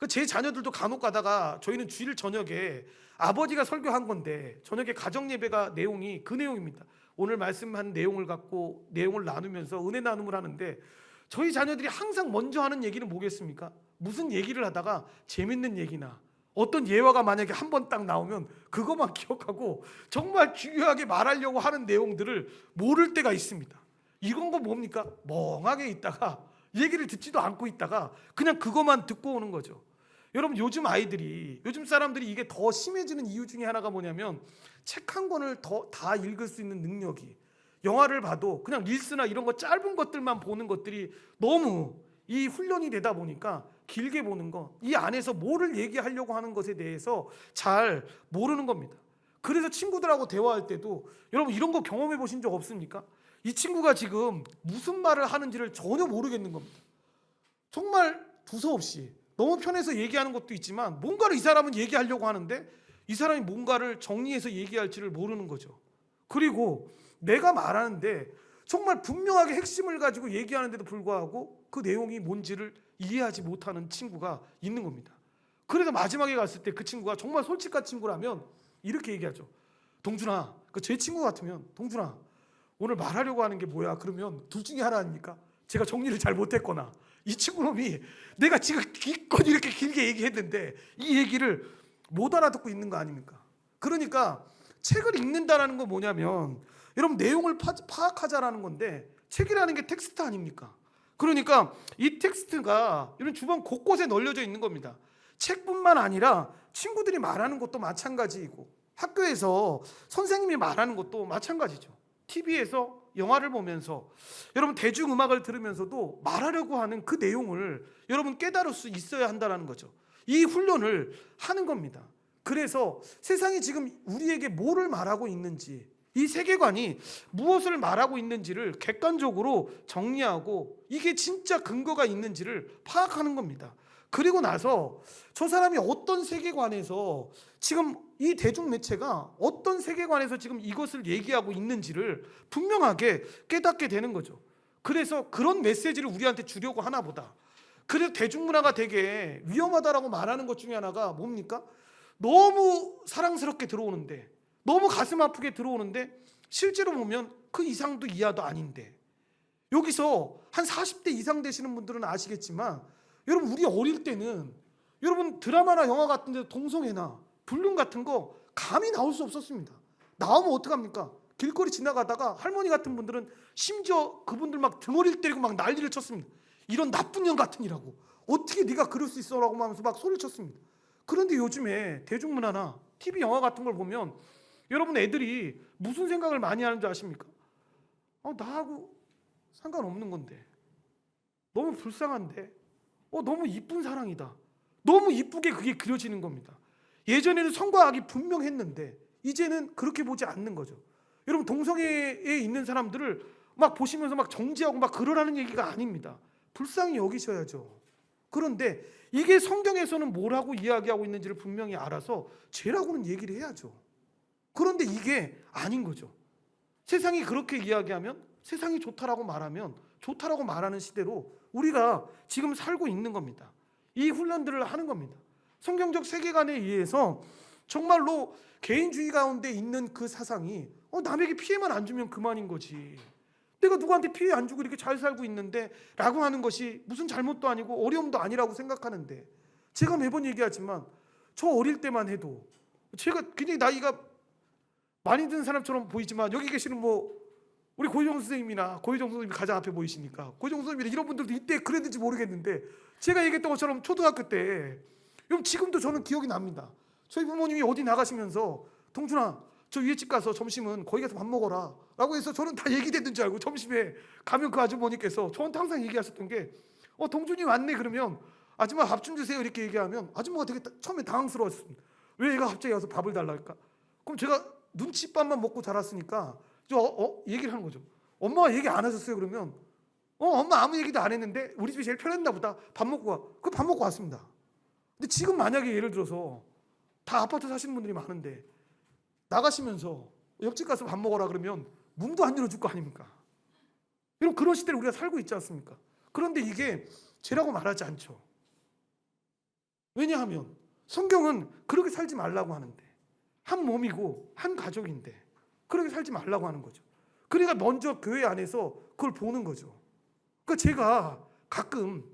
제 자녀들도 간혹 가다가 저희는 주일 저녁에 아버지가 설교한 건데 저녁에 가정 예배가 내용이 그 내용입니다. 오늘 말씀한 내용을 갖고 내용을 나누면서 은혜 나눔을 하는데, 저희 자녀들이 항상 먼저 하는 얘기는 뭐겠습니까? 무슨 얘기를 하다가 재밌는 얘기나 어떤 예화가 만약에 한 번 딱 나오면 그것만 기억하고 정말 중요하게 말하려고 하는 내용들을 모를 때가 있습니다. 이건 거 뭡니까? 멍하게 있다가 얘기를 듣지도 않고 있다가 그냥 그것만 듣고 오는 거죠. 여러분, 요즘 사람들이 이게 더 심해지는 이유 중에 하나가 뭐냐면, 책 한 권을 다 읽을 수 있는 능력이, 영화를 봐도 그냥 릴스나 이런 거 짧은 것들만 보는 것들이 너무 이 훈련이 되다 보니까 길게 보는 거, 이 안에서 뭐를 얘기하려고 하는 것에 대해서 잘 모르는 겁니다. 그래서 친구들하고 대화할 때도 여러분 이런 거 경험해 보신 적 없습니까? 이 친구가 지금 무슨 말을 하는지를 전혀 모르겠는 겁니다. 정말 두서없이 너무 편해서 얘기하는 것도 있지만, 뭔가를 이 사람은 얘기하려고 하는데 이 사람이 뭔가를 정리해서 얘기할지를 모르는 거죠. 그리고 내가 말하는데 정말 분명하게 핵심을 가지고 얘기하는데도 불구하고 그 내용이 뭔지를 이해하지 못하는 친구가 있는 겁니다. 그래서 마지막에 갔을 때 그 친구가 정말 솔직한 친구라면 이렇게 얘기하죠. 동준아, 제 친구 같으면, 동준아, 오늘 말하려고 하는 게 뭐야? 그러면 둘 중에 하나 아닙니까? 제가 정리를 잘 못했거나, 이 친구놈이 내가 지금 기껏 이렇게 길게 얘기했는데 이 얘기를 못 알아듣고 있는 거 아닙니까? 그러니까 책을 읽는다라는 건 뭐냐면, 여러분, 내용을 파악하자라는 건데, 책이라는 게 텍스트 아닙니까? 그러니까 이 텍스트가 이런 주변 곳곳에 널려져 있는 겁니다. 책뿐만 아니라 친구들이 말하는 것도 마찬가지이고, 학교에서 선생님이 말하는 것도 마찬가지죠. TV에서 영화를 보면서, 여러분 대중음악을 들으면서도 말하려고 하는 그 내용을 여러분 깨달을 수 있어야 한다는 거죠. 이 훈련을 하는 겁니다. 그래서 세상이 지금 우리에게 뭐를 말하고 있는지, 이 세계관이 무엇을 말하고 있는지를 객관적으로 정리하고 이게 진짜 근거가 있는지를 파악하는 겁니다. 그리고 나서 저 사람이 어떤 세계관에서 지금 이 대중매체가 어떤 세계관에서 지금 이것을 얘기하고 있는지를 분명하게 깨닫게 되는 거죠. 그래서 그런 메시지를 우리한테 주려고 하나 보다. 그래서 대중문화가 되게 위험하다라고 말하는 것 중에 하나가 뭡니까? 너무 사랑스럽게 들어오는데, 너무 가슴 아프게 들어오는데 실제로 보면 그 이상도 이하도 아닌데, 여기서 한 40대 이상 되시는 분들은 아시겠지만, 여러분 우리 어릴 때는 여러분 드라마나 영화 같은 데 동성애나 불륜 같은 거 감히 나올 수 없었습니다. 나오면 어떡합니까? 길거리 지나가다가 할머니 같은 분들은 심지어 그분들 막 등어리를 때리고 막 난리를 쳤습니다. 이런 나쁜 년 같으니라고, 어떻게 네가 그럴 수 있어? 라고 하면서 막 소리를 쳤습니다. 그런데 요즘에 대중문화나 TV 영화 같은 걸 보면 여러분 애들이 무슨 생각을 많이 하는 줄 아십니까? 나하고 상관없는 건데, 너무 불쌍한데, 너무 이쁜 사랑이다, 너무 이쁘게 그게 그려지는 겁니다. 예전에는 성과 악이 분명했는데 이제는 그렇게 보지 않는 거죠. 여러분 동성애에 있는 사람들을 막 보시면서 막 정지하고 막 그러라는 얘기가 아닙니다. 불쌍히 여기셔야죠. 그런데 이게 성경에서는 뭐라고 이야기하고 있는지를 분명히 알아서 죄라고는 얘기를 해야죠. 그런데 이게 아닌 거죠. 세상이 그렇게 이야기하면, 세상이 좋다라고 말하면 좋다라고 말하는 시대로 우리가 지금 살고 있는 겁니다. 이 훈련들을 하는 겁니다. 성경적 세계관에 의해서 정말로 개인주의 가운데 있는 그 사상이 남에게 피해만 안 주면 그만인 거지, 내가 누구한테 피해 안 주고 이렇게 잘 살고 있는데 라고 하는 것이 무슨 잘못도 아니고 어려움도 아니라고 생각하는데, 제가 매번 얘기하지만 저 어릴 때만 해도, 제가 굉장히 나이가 많이 든 사람처럼 보이지만 여기 계시는 우리 고희정 선생님이나, 고희정 선생님이 가장 앞에 보이시니까 고희정 선생님이나 이런 분들도 이때 그랬는지 모르겠는데, 제가 얘기했던 것처럼 초등학교 때, 여러분 지금도 저는 기억이 납니다. 저희 부모님이 어디 나가시면서 동준아 저 위에 집 가서 점심은 거기 가서 밥 먹어라 라고 해서 저는 다 얘기됐는 줄 알고 점심에 가면 그 아주머니께서 저한테 항상 얘기하셨던 게 동준이 왔네 그러면 아줌마 밥 좀 주세요 이렇게 얘기하면 아줌마가 되게 처음에 당황스러웠습니다. 왜 얘가 갑자기 와서 밥을 달랄까? 그럼 제가 눈칫밥만 먹고 자랐으니까 얘기를 하는 거죠. 엄마가 얘기 안 하셨어요 그러면 엄마 아무 얘기도 안 했는데 우리 집이 제일 편했나 보다. 밥 먹고 와. 그 밥 먹고 왔습니다. 근데 지금 만약에 예를 들어서 다 아파트 사시는 분들이 많은데 나가시면서 옆집 가서 밥 먹어라 그러면 문도 안 열어줄 거 아닙니까? 여러분 그런 시대를 우리가 살고 있지 않습니까? 그런데 이게 죄라고 말하지 않죠. 왜냐하면 성경은 그렇게 살지 말라고 하는데 한 몸이고 한 가족인데 그렇게 살지 말라고 하는 거죠. 그러니까 먼저 교회 안에서 그걸 보는 거죠. 그러니까 제가 가끔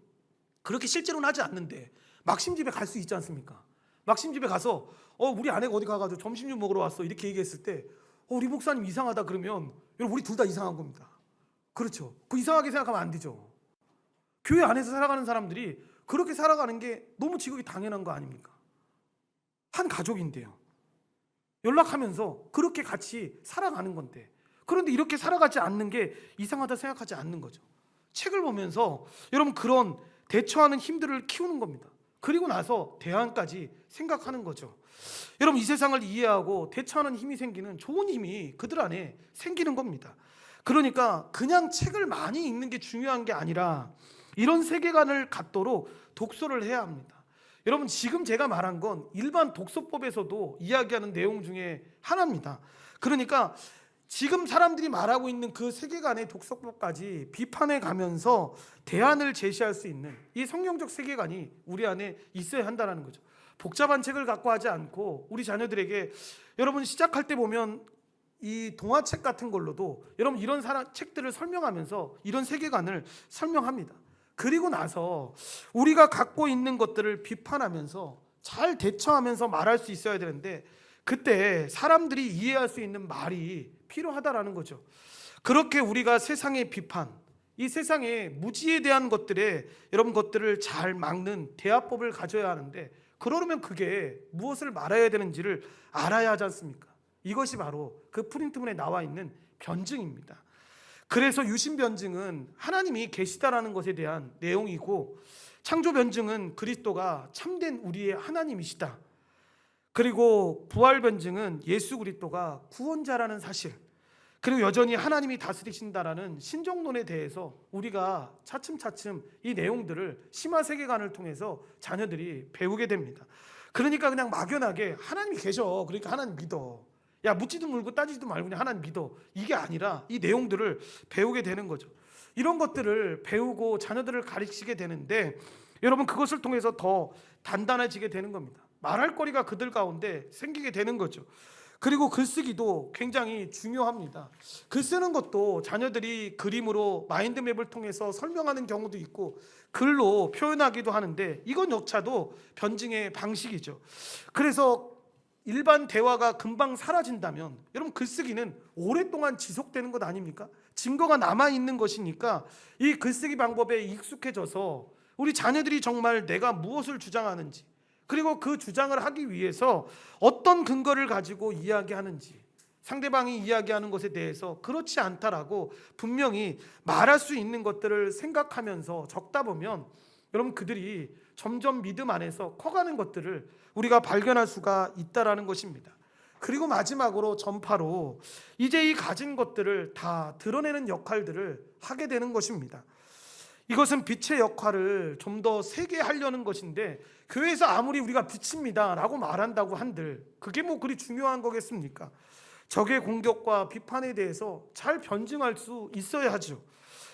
그렇게 실제로는 하지 않는데 막심집에 갈 수 있지 않습니까? 막심집에 가서 우리 아내가 어디 가가지고 점심 좀 먹으러 왔어 이렇게 얘기했을 때 우리 목사님 이상하다 그러면 여러분 우리 둘 다 이상한 겁니다. 그렇죠. 그 이상하게 생각하면 안 되죠. 교회 안에서 살아가는 사람들이 그렇게 살아가는 게 너무 지극히 당연한 거 아닙니까? 한 가족인데요. 연락하면서 그렇게 같이 살아가는 건데 그런데 이렇게 살아가지 않는 게 이상하다 생각하지 않는 거죠. 책을 보면서 여러분 그런 대처하는 힘들을 키우는 겁니다. 그리고 나서 대안까지 생각하는 거죠. 여러분 이 세상을 이해하고 대처하는 힘이 생기는 좋은 힘이 그들 안에 생기는 겁니다. 그러니까 그냥 책을 많이 읽는 게 중요한 게 아니라 이런 세계관을 갖도록 독서를 해야 합니다. 여러분 지금 제가 말한 건 일반 독서법에서도 이야기하는 내용 중에 하나입니다. 그러니까 지금 사람들이 말하고 있는 그 세계관의 독서법까지 비판해 가면서 대안을 제시할 수 있는 이 성경적 세계관이 우리 안에 있어야 한다는 거죠. 복잡한 책을 갖고 하지 않고 우리 자녀들에게 여러분 시작할 때 보면 이 동화책 같은 걸로도 여러분 이런 책들을 설명하면서 이런 세계관을 설명합니다. 그리고 나서 우리가 갖고 있는 것들을 비판하면서 잘 대처하면서 말할 수 있어야 되는데 그때 사람들이 이해할 수 있는 말이 필요하다라는 거죠. 그렇게 우리가 세상의 비판, 이 세상의 무지에 대한 것들에 여러분 것들을 잘 막는 대화법을 가져야 하는데 그러려면 그게 무엇을 말해야 되는지를 알아야 하지 않습니까? 이것이 바로 그 프린트문에 나와 있는 변증입니다. 그래서 유신 변증은 하나님이 계시다라는 것에 대한 내용이고 창조 변증은 그리스도가 참된 우리의 하나님이시다. 그리고 부활 변증은 예수 그리스도가 구원자라는 사실, 그리고 여전히 하나님이 다스리신다라는 신정론에 대해서 우리가 차츰차츰 이 내용들을 심화 세계관을 통해서 자녀들이 배우게 됩니다. 그러니까 그냥 막연하게 하나님이 계셔 그러니까 하나님 믿어, 야 묻지도 물고 따지지도 말고 그냥 하나님 믿어, 이게 아니라 이 내용들을 배우게 되는 거죠. 이런 것들을 배우고 자녀들을 가르치게 되는데 여러분 그것을 통해서 더 단단해지게 되는 겁니다. 말할 거리가 그들 가운데 생기게 되는 거죠. 그리고 글쓰기도 굉장히 중요합니다. 글 쓰는 것도 자녀들이 그림으로 마인드맵을 통해서 설명하는 경우도 있고 글로 표현하기도 하는데 이건 역차도 변증의 방식이죠. 그래서 일반 대화가 금방 사라진다면 여러분 글쓰기는 오랫동안 지속되는 것 아닙니까? 증거가 남아있는 것이니까 이 글쓰기 방법에 익숙해져서 우리 자녀들이 정말 내가 무엇을 주장하는지 그리고 그 주장을 하기 위해서 어떤 근거를 가지고 이야기하는지 상대방이 이야기하는 것에 대해서 그렇지 않다라고 분명히 말할 수 있는 것들을 생각하면서 적다 보면 여러분 그들이 점점 믿음 안에서 커가는 것들을 우리가 발견할 수가 있다라는 것입니다. 그리고 마지막으로 전파로 이제 이 가진 것들을 다 드러내는 역할들을 하게 되는 것입니다. 이것은 빛의 역할을 좀 더 세게 하려는 것인데 교회에서 아무리 우리가 빛입니다 라고 말한다고 한들 그게 뭐 그리 중요한 거겠습니까? 적의 공격과 비판에 대해서 잘 변증할 수 있어야 하죠.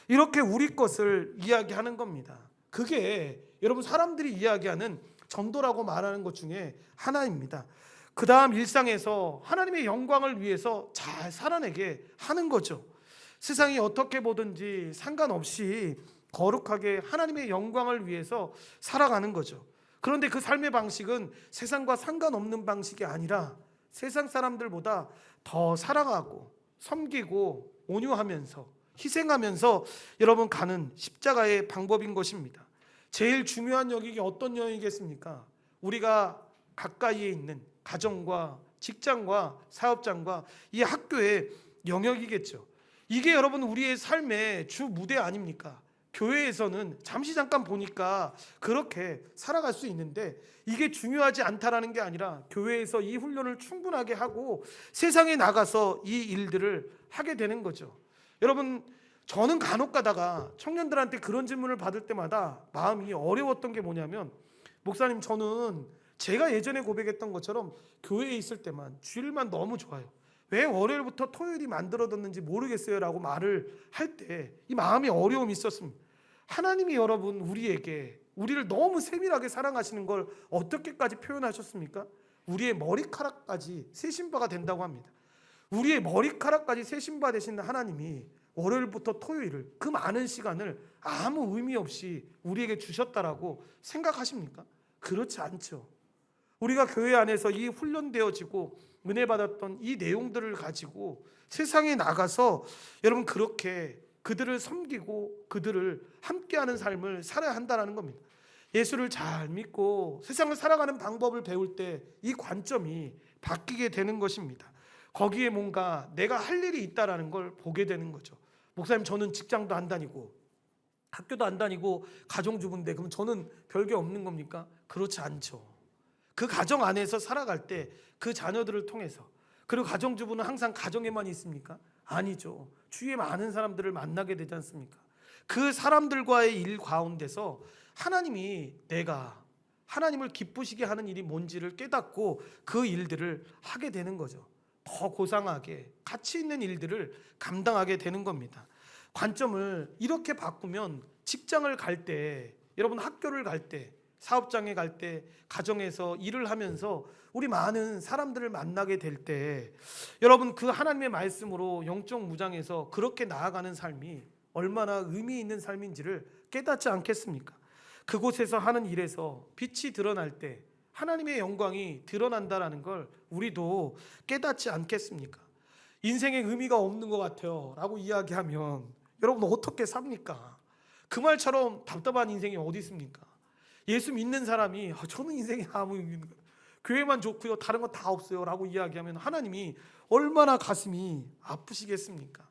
이렇게 우리 것을 이야기하는 겁니다. 그게 여러분 사람들이 이야기하는 전도라고 말하는 것 중에 하나입니다. 그 다음 일상에서 하나님의 영광을 위해서 잘 살아내게 하는 거죠. 세상이 어떻게 보든지 상관없이 거룩하게 하나님의 영광을 위해서 살아가는 거죠. 그런데 그 삶의 방식은 세상과 상관없는 방식이 아니라 세상 사람들보다 더 살아가고 섬기고 온유하면서 희생하면서 여러분 가는 십자가의 방법인 것입니다. 제일 중요한 영역이 어떤 영역이겠습니까? 우리가 가까이에 있는 가정과 직장과 사업장과 이 학교의 영역이겠죠. 이게 여러분 우리의 삶의 주 무대 아닙니까? 교회에서는 잠시 잠깐 보니까 그렇게 살아갈 수 있는데 이게 중요하지 않다라는 게 아니라 교회에서 이 훈련을 충분하게 하고 세상에 나가서 이 일들을 하게 되는 거죠. 여러분, 저는 간혹 가다가 청년들한테 그런 질문을 받을 때마다 마음이 어려웠던 게 뭐냐면, 목사님, 저는 제가 예전에 고백했던 것처럼 교회에 있을 때만 주일만 너무 좋아요. 왜 월요일부터 토요일이 만들어졌는지 모르겠어요 라고 말을 할 때 이 마음이 어려움이 있었습니다. 하나님이 여러분 우리를 너무 세밀하게 사랑하시는 걸 어떻게까지 표현하셨습니까? 우리의 머리카락까지 세신 바가 된다고 합니다. 우리의 머리카락까지 세신 바 되신 하나님이 월요일부터 토요일을, 그 많은 시간을 아무 의미 없이 우리에게 주셨다라고 생각하십니까? 그렇지 않죠. 우리가 교회 안에서 이 훈련되어지고 은혜 받았던 이 내용들을 가지고 세상에 나가서 여러분 그렇게 그들을 섬기고 그들을 함께하는 삶을 살아야 한다는 겁니다. 예수를 잘 믿고 세상을 살아가는 방법을 배울 때 이 관점이 바뀌게 되는 것입니다. 거기에 뭔가 내가 할 일이 있다라는 걸 보게 되는 거죠. 목사님, 저는 직장도 안 다니고 학교도 안 다니고 가정주부인데 그럼 저는 별게 없는 겁니까? 그렇지 않죠. 그 가정 안에서 살아갈 때 그 자녀들을 통해서, 그리고 가정주부는 항상 가정에만 있습니까? 아니죠. 주위에 많은 사람들을 만나게 되지 않습니까? 그 사람들과의 일 가운데서 하나님이 내가 하나님을 기쁘시게 하는 일이 뭔지를 깨닫고 그 일들을 하게 되는 거죠. 더 고상하게 가치 있는 일들을 감당하게 되는 겁니다. 관점을 이렇게 바꾸면 직장을 갈 때, 여러분 학교를 갈 때, 사업장에 갈 때, 가정에서 일을 하면서 우리 많은 사람들을 만나게 될 때 여러분 그 하나님의 말씀으로 영적 무장에서 그렇게 나아가는 삶이 얼마나 의미 있는 삶인지를 깨닫지 않겠습니까? 그곳에서 하는 일에서 빛이 드러날 때 하나님의 영광이 드러난다라는 걸 우리도 깨닫지 않겠습니까? 인생에 의미가 없는 것 같아요 라고 이야기하면 여러분 어떻게 삽니까? 그 말처럼 답답한 인생이 어디 있습니까? 예수 믿는 사람이 저는 인생에 아무 의미가 없어요, 교회만 좋고요 다른 거 다 없어요 라고 이야기하면 하나님이 얼마나 가슴이 아프시겠습니까?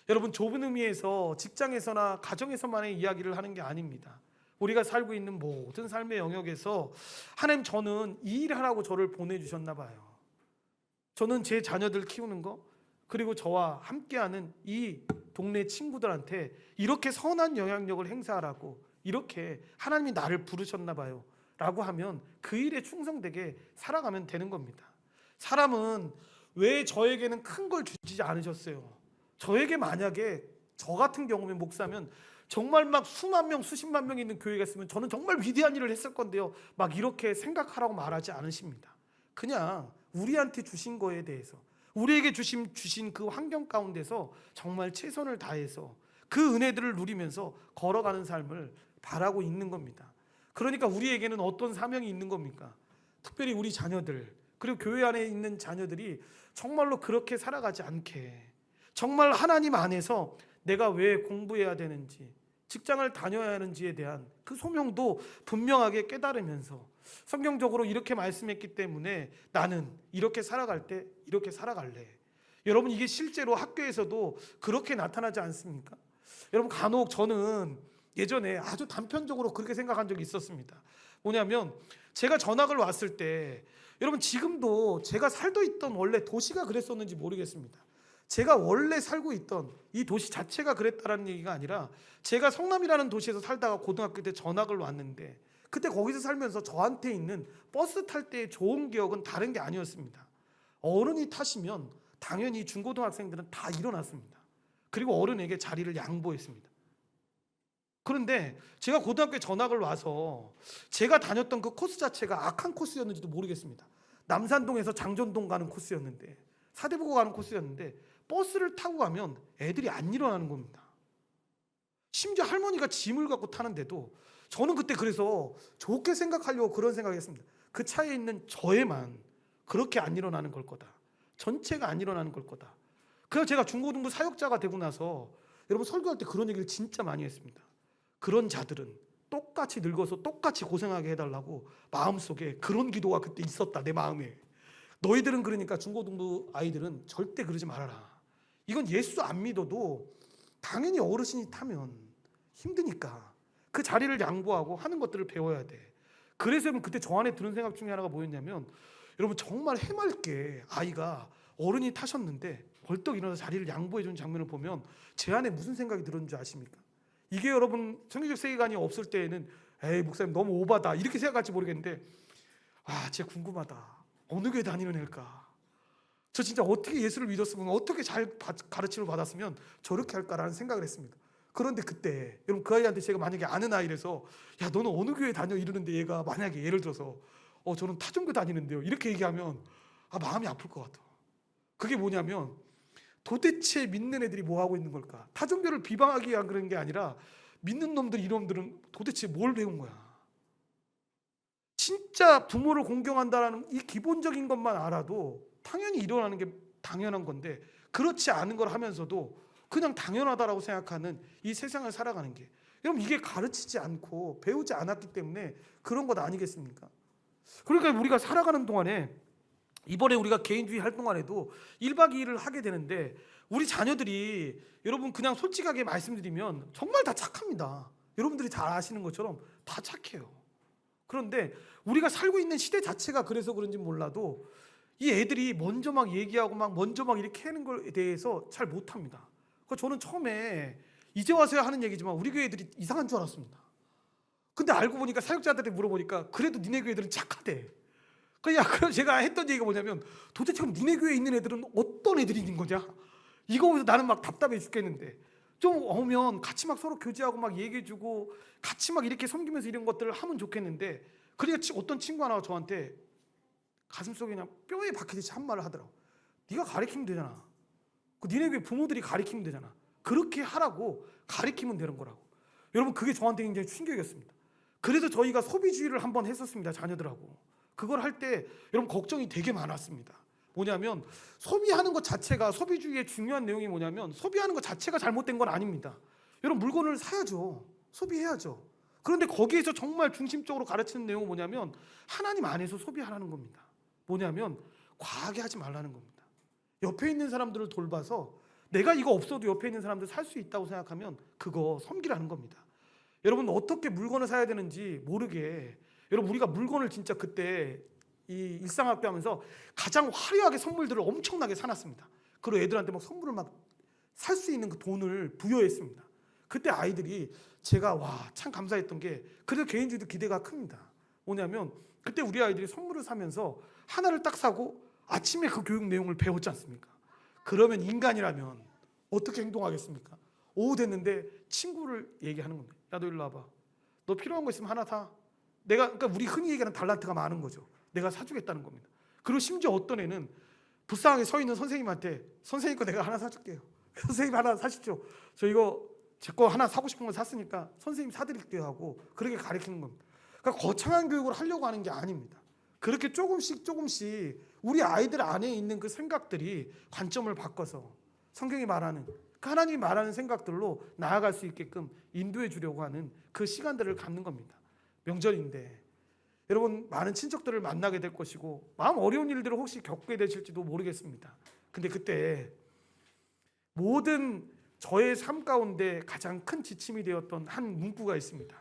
여러분, 좁은 의미에서 직장에서나 가정에서만의 이야기를 하는 게 아닙니다. 우리가 살고 있는 모든 삶의 영역에서 하나님, 저는 이 일을 하라고 저를 보내주셨나 봐요. 저는 제 자녀들 키우는 거, 그리고 저와 함께하는 이 동네 친구들한테 이렇게 선한 영향력을 행사하라고 이렇게 하나님이 나를 부르셨나 봐요 라고 하면 그 일에 충성되게 살아가면 되는 겁니다. 사람은 왜 저에게는 큰 걸 주지 않으셨어요? 저에게 만약에 저 같은 경우면 목사면 정말 막 수만 명 수십만 명 있는 교회가 있으면 저는 정말 위대한 일을 했을 건데요 막 이렇게 생각하라고 말하지 않으십니다. 그냥 우리한테 주신 거에 대해서, 우리에게 주신 그 환경 가운데서 정말 최선을 다해서 그 은혜들을 누리면서 걸어가는 삶을 바라고 있는 겁니다. 그러니까 우리에게는 어떤 사명이 있는 겁니까? 특별히 우리 자녀들, 그리고 교회 안에 있는 자녀들이 정말로 그렇게 살아가지 않게, 정말 하나님 안에서 내가 왜 공부해야 되는지, 직장을 다녀야 하는지에 대한 그 소명도 분명하게 깨달으면서 성경적으로 이렇게 말씀했기 때문에 나는 이렇게 살아갈 때 이렇게 살아갈래. 여러분, 이게 실제로 학교에서도 그렇게 나타나지 않습니까? 여러분, 간혹 저는 예전에 아주 단편적으로 그렇게 생각한 적이 있었습니다. 뭐냐면 제가 전학을 왔을 때, 여러분 지금도 제가 살고 있던 원래 도시가 그랬었는지 모르겠습니다. 제가 원래 살고 있던 이 도시 자체가 그랬다라는 얘기가 아니라 제가 성남이라는 도시에서 살다가 고등학교 때 전학을 왔는데 그때 거기서 살면서 저한테 있는 버스 탈 때의 좋은 기억은 다른 게 아니었습니다. 어른이 타시면 당연히 중고등학생들은 다 일어났습니다. 그리고 어른에게 자리를 양보했습니다. 그런데 제가 고등학교에 전학을 와서 제가 다녔던 그 코스 자체가 악한 코스였는지도 모르겠습니다. 남산동에서 장전동 가는 코스였는데, 사대부고 가는 코스였는데 버스를 타고 가면 애들이 안 일어나는 겁니다. 심지어 할머니가 짐을 갖고 타는데도 저는 그때 그래서 좋게 생각하려고 그런 생각했습니다. 그 차에 있는 저에만 그렇게 안 일어나는 걸 거다. 전체가 안 일어나는 걸 거다. 그래서 제가 중고등부 사역자가 되고 나서 여러분 설교할 때 그런 얘기를 진짜 많이 했습니다. 그런 자들은 똑같이 늙어서 똑같이 고생하게 해달라고 마음속에 그런 기도가 그때 있었다. 내 마음에. 너희들은 그러니까 중고등부 아이들은 절대 그러지 말아라. 이건 예수 안 믿어도 당연히 어르신이 타면 힘드니까 그 자리를 양보하고 하는 것들을 배워야 돼. 그래서 그때 저 안에 드는 생각 중에 하나가 뭐였냐면, 여러분 정말 해맑게 아이가 어른이 타셨는데 벌떡 일어나서 자리를 양보해 주는 장면을 보면 제 안에 무슨 생각이 들었는지 아십니까? 이게 여러분 성경적 세계관이 없을 때에는 에이 목사님 너무 오바다 이렇게 생각할지 모르겠는데, 아 진짜 궁금하다. 어느 교회 다니는 애일까? 저 진짜 어떻게 예수를 믿었으면, 어떻게 잘 가르침을 받았으면 저렇게 할까라는 생각을 했습니다. 그런데 그때 여러분 그 아이한테 제가 만약에 아는 아이라서 야 너는 어느 교회 다녀 이러는데, 얘가 만약에 예를 들어서 저는 타종교 다니는데요 이렇게 얘기하면 마음이 아플 것 같아. 그게 뭐냐면 도대체 믿는 애들이 뭐 하고 있는 걸까? 타종교를 비방하기 위한 그런 게 아니라 믿는 놈들, 이놈들은 도대체 뭘 배운 거야? 진짜 부모를 공경한다라는 이 기본적인 것만 알아도 당연히 일어나는 게 당연한 건데, 그렇지 않은 걸 하면서도 그냥 당연하다라고 생각하는 이 세상을 살아가는 게, 여러분 이게 가르치지 않고 배우지 않았기 때문에 그런 것 아니겠습니까? 그러니까 우리가 살아가는 동안에, 이번에 우리가 개인주의 활동안에도 1박 2일을 하게 되는데, 우리 자녀들이 여러분 그냥 솔직하게 말씀드리면 정말 다 착합니다. 여러분들이 잘 아시는 것처럼 다 착해요. 그런데 우리가 살고 있는 시대 자체가 그래서 그런지 몰라도 이 애들이 먼저 막 얘기하고 막 먼저 막 이렇게 하는 거에 대해서 잘 못합니다. 그러니까 저는 처음에 이제 와서야 하는 얘기지만 우리 교회 애들이 이상한 줄 알았습니다. 근데 알고 보니까 사역자들이 물어보니까 그래도 니네 교회 애들은 착하대. 그럼 제가 했던 얘기가 뭐냐면, 도대체 그럼 니네 교회에 있는 애들은 어떤 애들이 있는 거냐? 이거 보면서 나는 막 답답해 죽겠는데, 좀 오면 같이 막 서로 교제하고 막 얘기해주고 같이 막 이렇게 섬기면서 이런 것들을 하면 좋겠는데, 그러니까 어떤 친구 하나가 저한테 가슴속에 그냥 뼈에 박히듯이 한 말을 하더라고. 네가 가르치면 되잖아. 니네 교회 부모들이 가르치면 되잖아. 그렇게 하라고 가르치면 되는 거라고. 여러분 그게 저한테 굉장히 충격이었습니다. 그래서 저희가 소비주의를 한번 했었습니다. 자녀들하고. 그걸 할 때 여러분 걱정이 되게 많았습니다. 뭐냐면 소비하는 것 자체가, 소비주의의 중요한 내용이 뭐냐면 소비하는 것 자체가 잘못된 건 아닙니다. 여러분 물건을 사야죠. 소비해야죠. 그런데 거기에서 정말 중심적으로 가르치는 내용은 뭐냐면 하나님 안에서 소비하라는 겁니다. 뭐냐면 과하게 하지 말라는 겁니다. 옆에 있는 사람들을 돌봐서 내가 이거 없어도 옆에 있는 사람들 살 수 있다고 생각하면 그거 섬기라는 겁니다. 여러분 어떻게 물건을 사야 되는지 모르게, 여러분 우리가 물건을 진짜 그때 이 일상학교 하면서 가장 화려하게 선물들을 엄청나게 사놨습니다. 그리고 애들한테 막 선물을 막 살 수 있는 그 돈을 부여했습니다. 그때 아이들이, 제가 와 참 감사했던 게, 그래도 개인주의도 기대가 큽니다. 뭐냐면 그때 우리 아이들이 선물을 사면서 하나를 딱 사고 아침에 그 교육 내용을 배웠지 않습니까? 그러면 인간이라면 어떻게 행동하겠습니까? 오후 됐는데 친구를 얘기하는 겁니다. 야 너 일로 와봐. 너 필요한 거 있으면 하나 사. 그러니까 우리 흔히 얘기하는 달란트가 많은 거죠. 내가 사주겠다는 겁니다. 그리고 심지어 어떤 애는 불쌍하게 서 있는 선생님한테, 선생님 거 내가 하나 사줄게요. 선생님 하나 사십시오. 저 이거 제 거 하나 사고 싶은 거 샀으니까 선생님 사드릴게요 하고 그렇게 가르치는 겁니다. 그러니까 거창한 교육을 하려고 하는 게 아닙니다. 그렇게 조금씩 우리 아이들 안에 있는 그 생각들이 관점을 바꿔서 성경이 말하는, 그 하나님이 말하는 생각들로 나아갈 수 있게끔 인도해 주려고 하는 그 시간들을 갖는 겁니다. 명절인데 여러분 많은 친척들을 만나게 될 것이고 마음 어려운 일들을 혹시 겪게 되실지도 모르겠습니다. 근데 그때 모든 저의 삶 가운데 가장 큰 지침이 되었던 한 문구가 있습니다.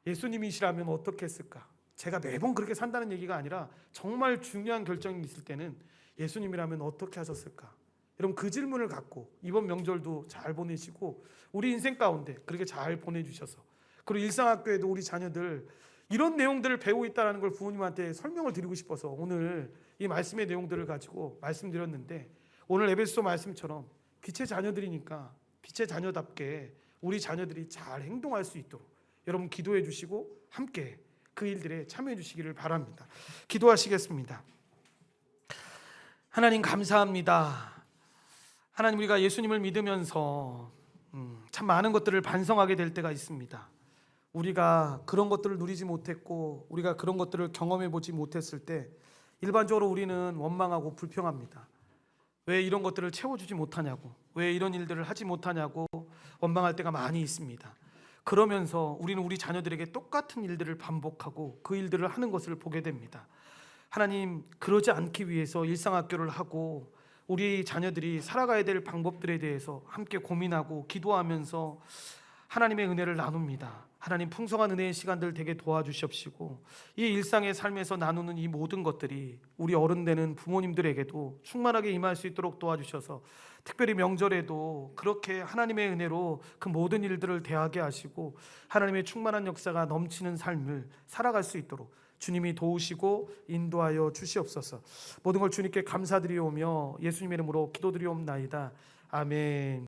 예수님이시라면 어떻게 했을까? 제가 매번 그렇게 산다는 얘기가 아니라 정말 중요한 결정이 있을 때는 예수님이라면 어떻게 하셨을까? 여러분 그 질문을 갖고 이번 명절도 잘 보내시고 우리 인생 가운데 그렇게 잘 보내주셔서, 그리고 일상학교에도 우리 자녀들 이런 내용들을 배우고 있다는 걸 부모님한테 설명을 드리고 싶어서 오늘 이 말씀의 내용들을 가지고 말씀드렸는데, 오늘 에베소 말씀처럼 빛의 자녀들이니까 빛의 자녀답게 우리 자녀들이 잘 행동할 수 있도록 여러분 기도해 주시고 함께 그 일들에 참여해 주시기를 바랍니다. 기도하시겠습니다. 하나님 감사합니다. 하나님 우리가 예수님을 믿으면서 참 많은 것들을 반성하게 될 때가 있습니다. 우리가 그런 것들을 누리지 못했고 우리가 그런 것들을 경험해 보지 못했을 때 일반적으로 우리는 원망하고 불평합니다. 왜 이런 것들을 채워주지 못하냐고, 왜 이런 일들을 하지 못하냐고 원망할 때가 많이 있습니다.
그러면서 우리는 우리 자녀들에게 똑같은 일들을 반복하고 그 일들을 하는 것을 보게 됩니다. 하나님, 그러지 않기 위해서 일상학교를 하고 우리 자녀들이 살아가야 될 방법들에 대해서 함께 고민하고 기도하면서 하나님의 은혜를 나눕니다. 하나님, 풍성한 은혜의 시간들 되게 도와주시옵시고 이 일상의 삶에서 나누는 이 모든 것들이 우리 어른 되는 부모님들에게도 충만하게 임할 수 있도록 도와주셔서 특별히 명절에도 그렇게 하나님의 은혜로 그 모든 일들을 대하게 하시고 하나님의 충만한 역사가 넘치는 삶을 살아갈 수 있도록 주님이 도우시고 인도하여 주시옵소서. 모든 걸 주님께 감사드리오며 예수님의 이름으로 기도드리옵나이다. 아멘.